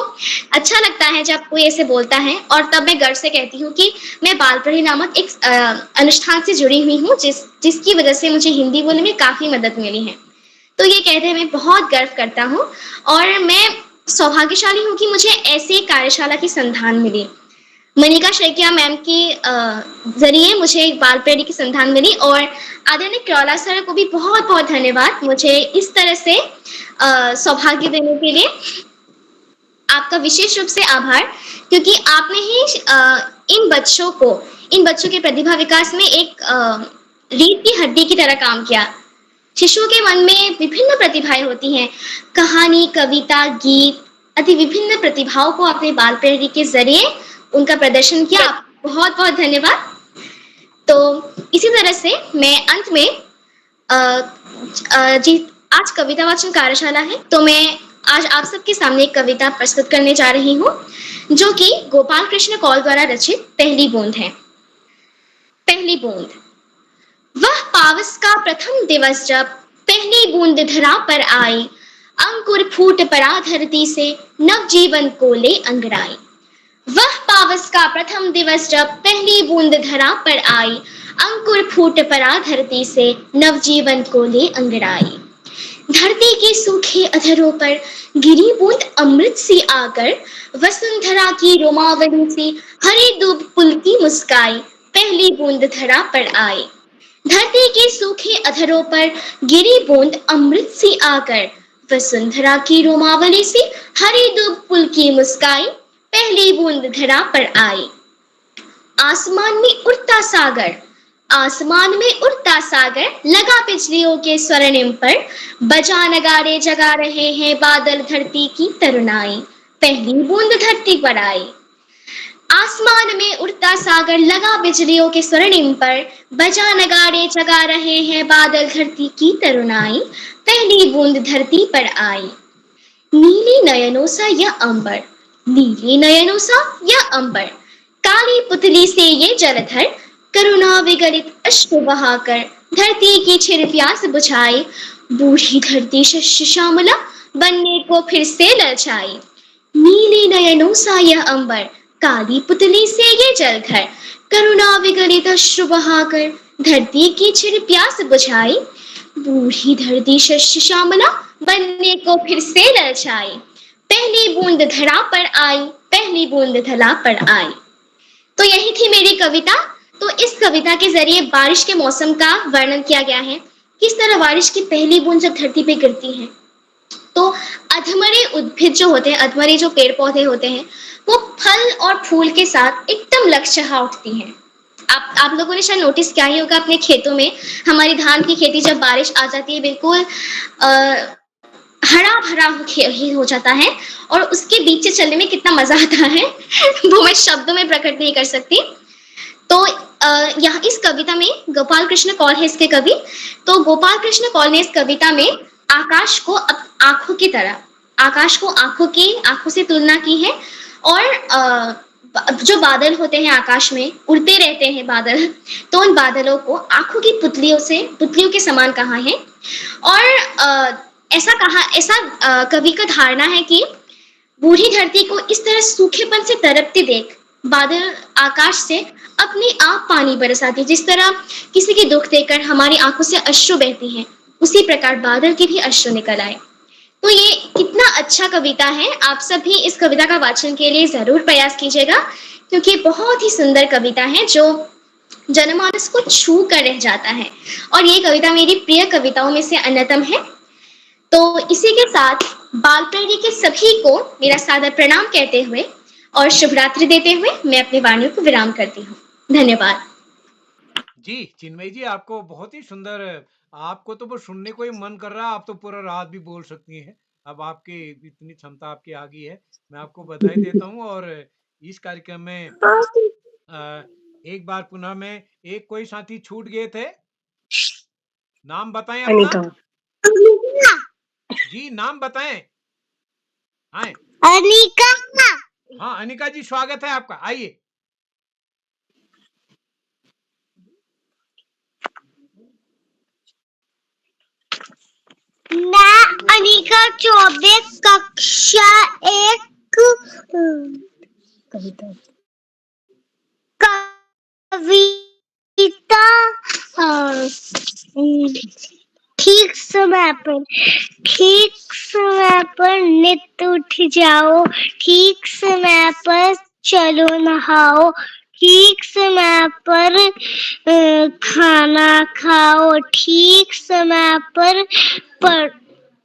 Speaker 13: अच्छा लगता है जब कोई ऐसे बोलता है, और तब मैं गर्व से कहती हूँ कि मैं बाल प्रहरी नामक एक अनुष्ठान से जुड़ी हुई हूँ, जिसकी वजह से मुझे हिंदी बोलने में काफी मदद मिली है। तो ये कहते हैं मैं बहुत गर्व करता हूँ, और मैं सौभाग्यशाली हूँ कि मुझे ऐसे कार्यशाला की संधान मिली। मनिका शैकिया मैम के जरिए मुझे बाल प्रहरी की संधान मिली, और आदरणीय करौला सर को भी बहुत बहुत धन्यवाद मुझे इस तरह से सौभाग्य देने के लिए। आपका विशेष रूप से आभार, क्योंकि आपने ही इन बच्चों के प्रतिभा विकास में एक रीढ़ की हड्डी की तरह काम किया। शिशुओं के मन में विभिन्न प्रतिभाएं होती हैं, कहानी, कविता, गीत आदि विभिन्न प्रतिभाओं को आपने बाल प्रहरी के जरिए उनका प्रदर्शन किया। बहुत बहुत धन्यवाद। तो इसी तरह से मैं अंत में आज कविता वाचन कार्यशाला है, तो मैं आज आप सबके सामने एक कविता प्रस्तुत करने जा रही हूँ, जो कि गोपाल कृष्ण कौल द्वारा रचित पहली बूंद है। पहली बूंद। वह पावस का प्रथम दिवस जब पहली बूंद धरा पर आई, अंकुर फूट पड़ा धरती से नव जीवन को ले अंगड़ाई। वह पावस का प्रथम दिवस जब पहली बूंद धरा पर आई, अंकुर फूट पड़ा धरती से नव जीवन को ले अंगड़ाई। धरती के सूखे अधरों पर गिरी बूंद अमृत सी आकर, वसुंधरा की रोमावली से हरी दूब पुलकी मुस्काई, पहली बूंद धरा पर आई। धरती के सूखे अधरों पर गिरी बूंद अमृत सी आकर, वसुंधरा की रोमावली से हरी दूब पुलकी मुस्काई, पहली बूंद धरा पर आई। आसमान में उड़ता सागर, आसमान में उड़ता सागर, लगा बिजलियों के स्वर्णिम पर, बजा नगाड़े जगा रहे हैं बादल धरती की तरुणाई, पहली बूंद धरती पर आई। आसमान में उड़ता सागर, लगा बिजलियों के स्वर्णिम पर, बजा नगाड़े जगा रहे हैं बादल धरती की तरुणाई, पहली बूंद धरती पर आई। नीली नयनों सा यह अंबर, नीले नयनों सा यह अंबर, काली पुतली से ये जलधर, करुणा विगलित अश्रु बहाकर धरती की छिर प्यास बुझाई, बूढ़ी धरती शस्य श्यामला बनने को फिर से ललचाई। नीले नयनों सा यह अंबर, काली पुतली से ये जलधर, करुणा विगलित अश्रु बहाकर धरती की छिर प्यास बुझाई, बूढ़ी धरती शस्य श्यामला बनने को फिर से ललचाई। पहली बूंद धरा पर आई, पहली बूंद धरा पर आई। तो यही थी मेरी कविता। तो इस कविता के जरिए बारिश के मौसम का वर्णन किया गया है, किस तरह बारिश की पहली बूंद जब धरती पे गिरती है तो अधमरे उद्भिद जो होते हैं, अधमरे जो पेड़ पौधे होते हैं, वो फल और फूल के साथ एकदम लहलहा उठती हैं। आप लोगों ने शायद नोटिस किया ही होगा अपने खेतों में, हमारी धान की खेती जब बारिश आ जाती है बिल्कुल हरा भरा हो जाता है और उसके बीच से चलने में कितना मजा आता है वो मैं शब्दों में प्रकट नहीं कर सकती। तो यहाँ इस कविता में गोपाल कृष्ण कौल है इसके कवि। तो गोपाल कृष्ण कौल ने इस कविता में आकाश को आंखों की तरह, आकाश को आंखों से तुलना की है और जो बादल होते हैं आकाश में उड़ते रहते हैं बादल, तो उन बादलों को आंखों की पुतलियों के समान कहा है। और ऐसा कवि का धारणा है कि बूढ़ी धरती को इस तरह सूखेपन से तड़पते देख बादल आकाश से अपने आप पानी बरसाते, जिस तरह किसी के दुख देखकर हमारी आंखों से अश्रु बहती हैं, उसी प्रकार बादल के भी अश्रु निकल आए। तो ये कितना अच्छा कविता है। आप सब भी इस कविता का वाचन के लिए जरूर प्रयास कीजिएगा, क्योंकि बहुत ही सुंदर कविता है जो जनमानस को छू कर रह जाता है और ये कविता मेरी प्रिय कविताओं में से अन्यतम है। तो इसी के साथ बाल प्रेरी के सभी को मेरा सादर प्रणाम कहते हुए और शुभ रात्रि देते हुए मैं अपनी वाणियों को विराम करती हूँ। धन्यवाद।
Speaker 2: जी चिन्मयी जी, आपको बहुत ही सुंदर, आपको तो वो सुनने को ही मन कर रहा है, आप तो पूरा रात भी बोल सकती हैं। अब आपकी इतनी क्षमता आपकी आ गई है, मैं आपको बधाई देता हूँ। और इस कार्यक्रम में एक बार पुनः में एक कोई साथी छूट गए थे, नाम बताएं अपना। जी नाम बताएं। हाँ
Speaker 5: अनिका।
Speaker 2: हाँ अनिका जी, स्वागत है आपका, आइए।
Speaker 5: मैं अनिका चौबे कक्षा एक कविता ठीक समय पर नित उठ जाओ, ठीक समय पर चलो नहाओ, ठीक समय पर खाना खाओ, ठीक समय पर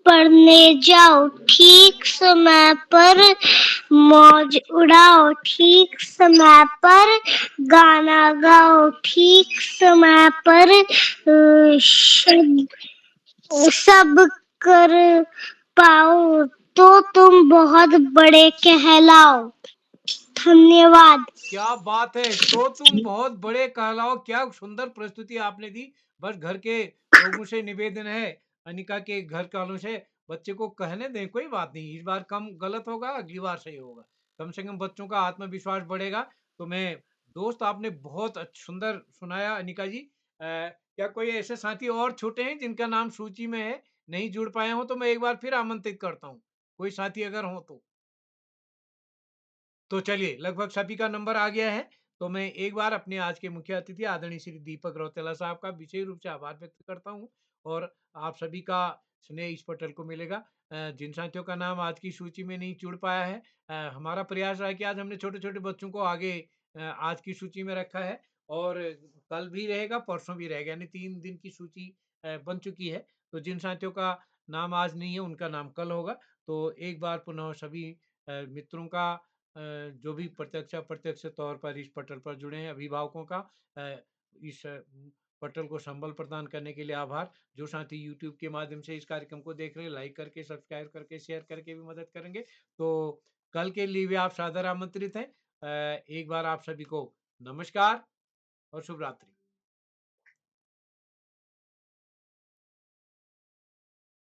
Speaker 5: पढ़ने जाओ, ठीक समय पर मौज उड़ाओ, ठीक समय पर गाना गाओ, ठीक समय पर सब कर पाओ तो तुम बहुत बड़े कहलाओ। धन्यवाद।
Speaker 2: क्या बात है, तो तुम बहुत बड़े कहलाओ। क्या सुंदर प्रस्तुति आपने दी। बस घर के लोगों से निवेदन है, अनिका के घर वालों से, बच्चे को कहने दें, कोई बात नहीं, इस बार कम गलत होगा, अगली बार सही होगा, कम से कम बच्चों का आत्मविश्वास बढ़ेगा। तो मैं दोस्त, आपने बहुत सुंदर सुनाया अनिका जी। क्या कोई ऐसे साथी और छूटे हैं जिनका नाम सूची में है, नहीं जुड़ पाए हो, तो मैं एक बार फिर आमंत्रित करता हूँ, कोई साथी अगर हो तो चलिए, लगभग सभी का नंबर आ गया है। तो मैं एक बार अपने आज के मुख्य अतिथि आदरणीय श्री दीपक रौतेला साहब का विशेष रूप से आभार व्यक्त करता हूँ और आप सभी का स्नेह इस पटल को मिलेगा। जिन साथियों का नाम आज की सूची में नहीं जुड़ पाया है, हमारा प्रयास रहा कि आज हमने छोटे छोटे बच्चों को आगे आज की सूची में रखा है और कल भी रहेगा, परसों भी रहेगा, यानी 3 दिन की सूची बन चुकी है। तो जिन साथियों का नाम आज नहीं है, उनका नाम कल होगा। तो एक बार पुनः सभी मित्रों का, जो भी प्रत्यक्ष अप्रत्यक्ष तौर पर इस पटल पर जुड़े हैं, अभिभावकों का इस पटल को संबल प्रदान करने के लिए आभार। जो साथी YouTube के माध्यम से इस कार्यक्रम को देख रहे हैं, लाइक करके, सब्सक्राइब करके, शेयर करके भी मदद करेंगे। तो कल के लिए भी आप सादर आमंत्रित हैं। एक बार आप सभी को नमस्कार और शुभ रात्रि।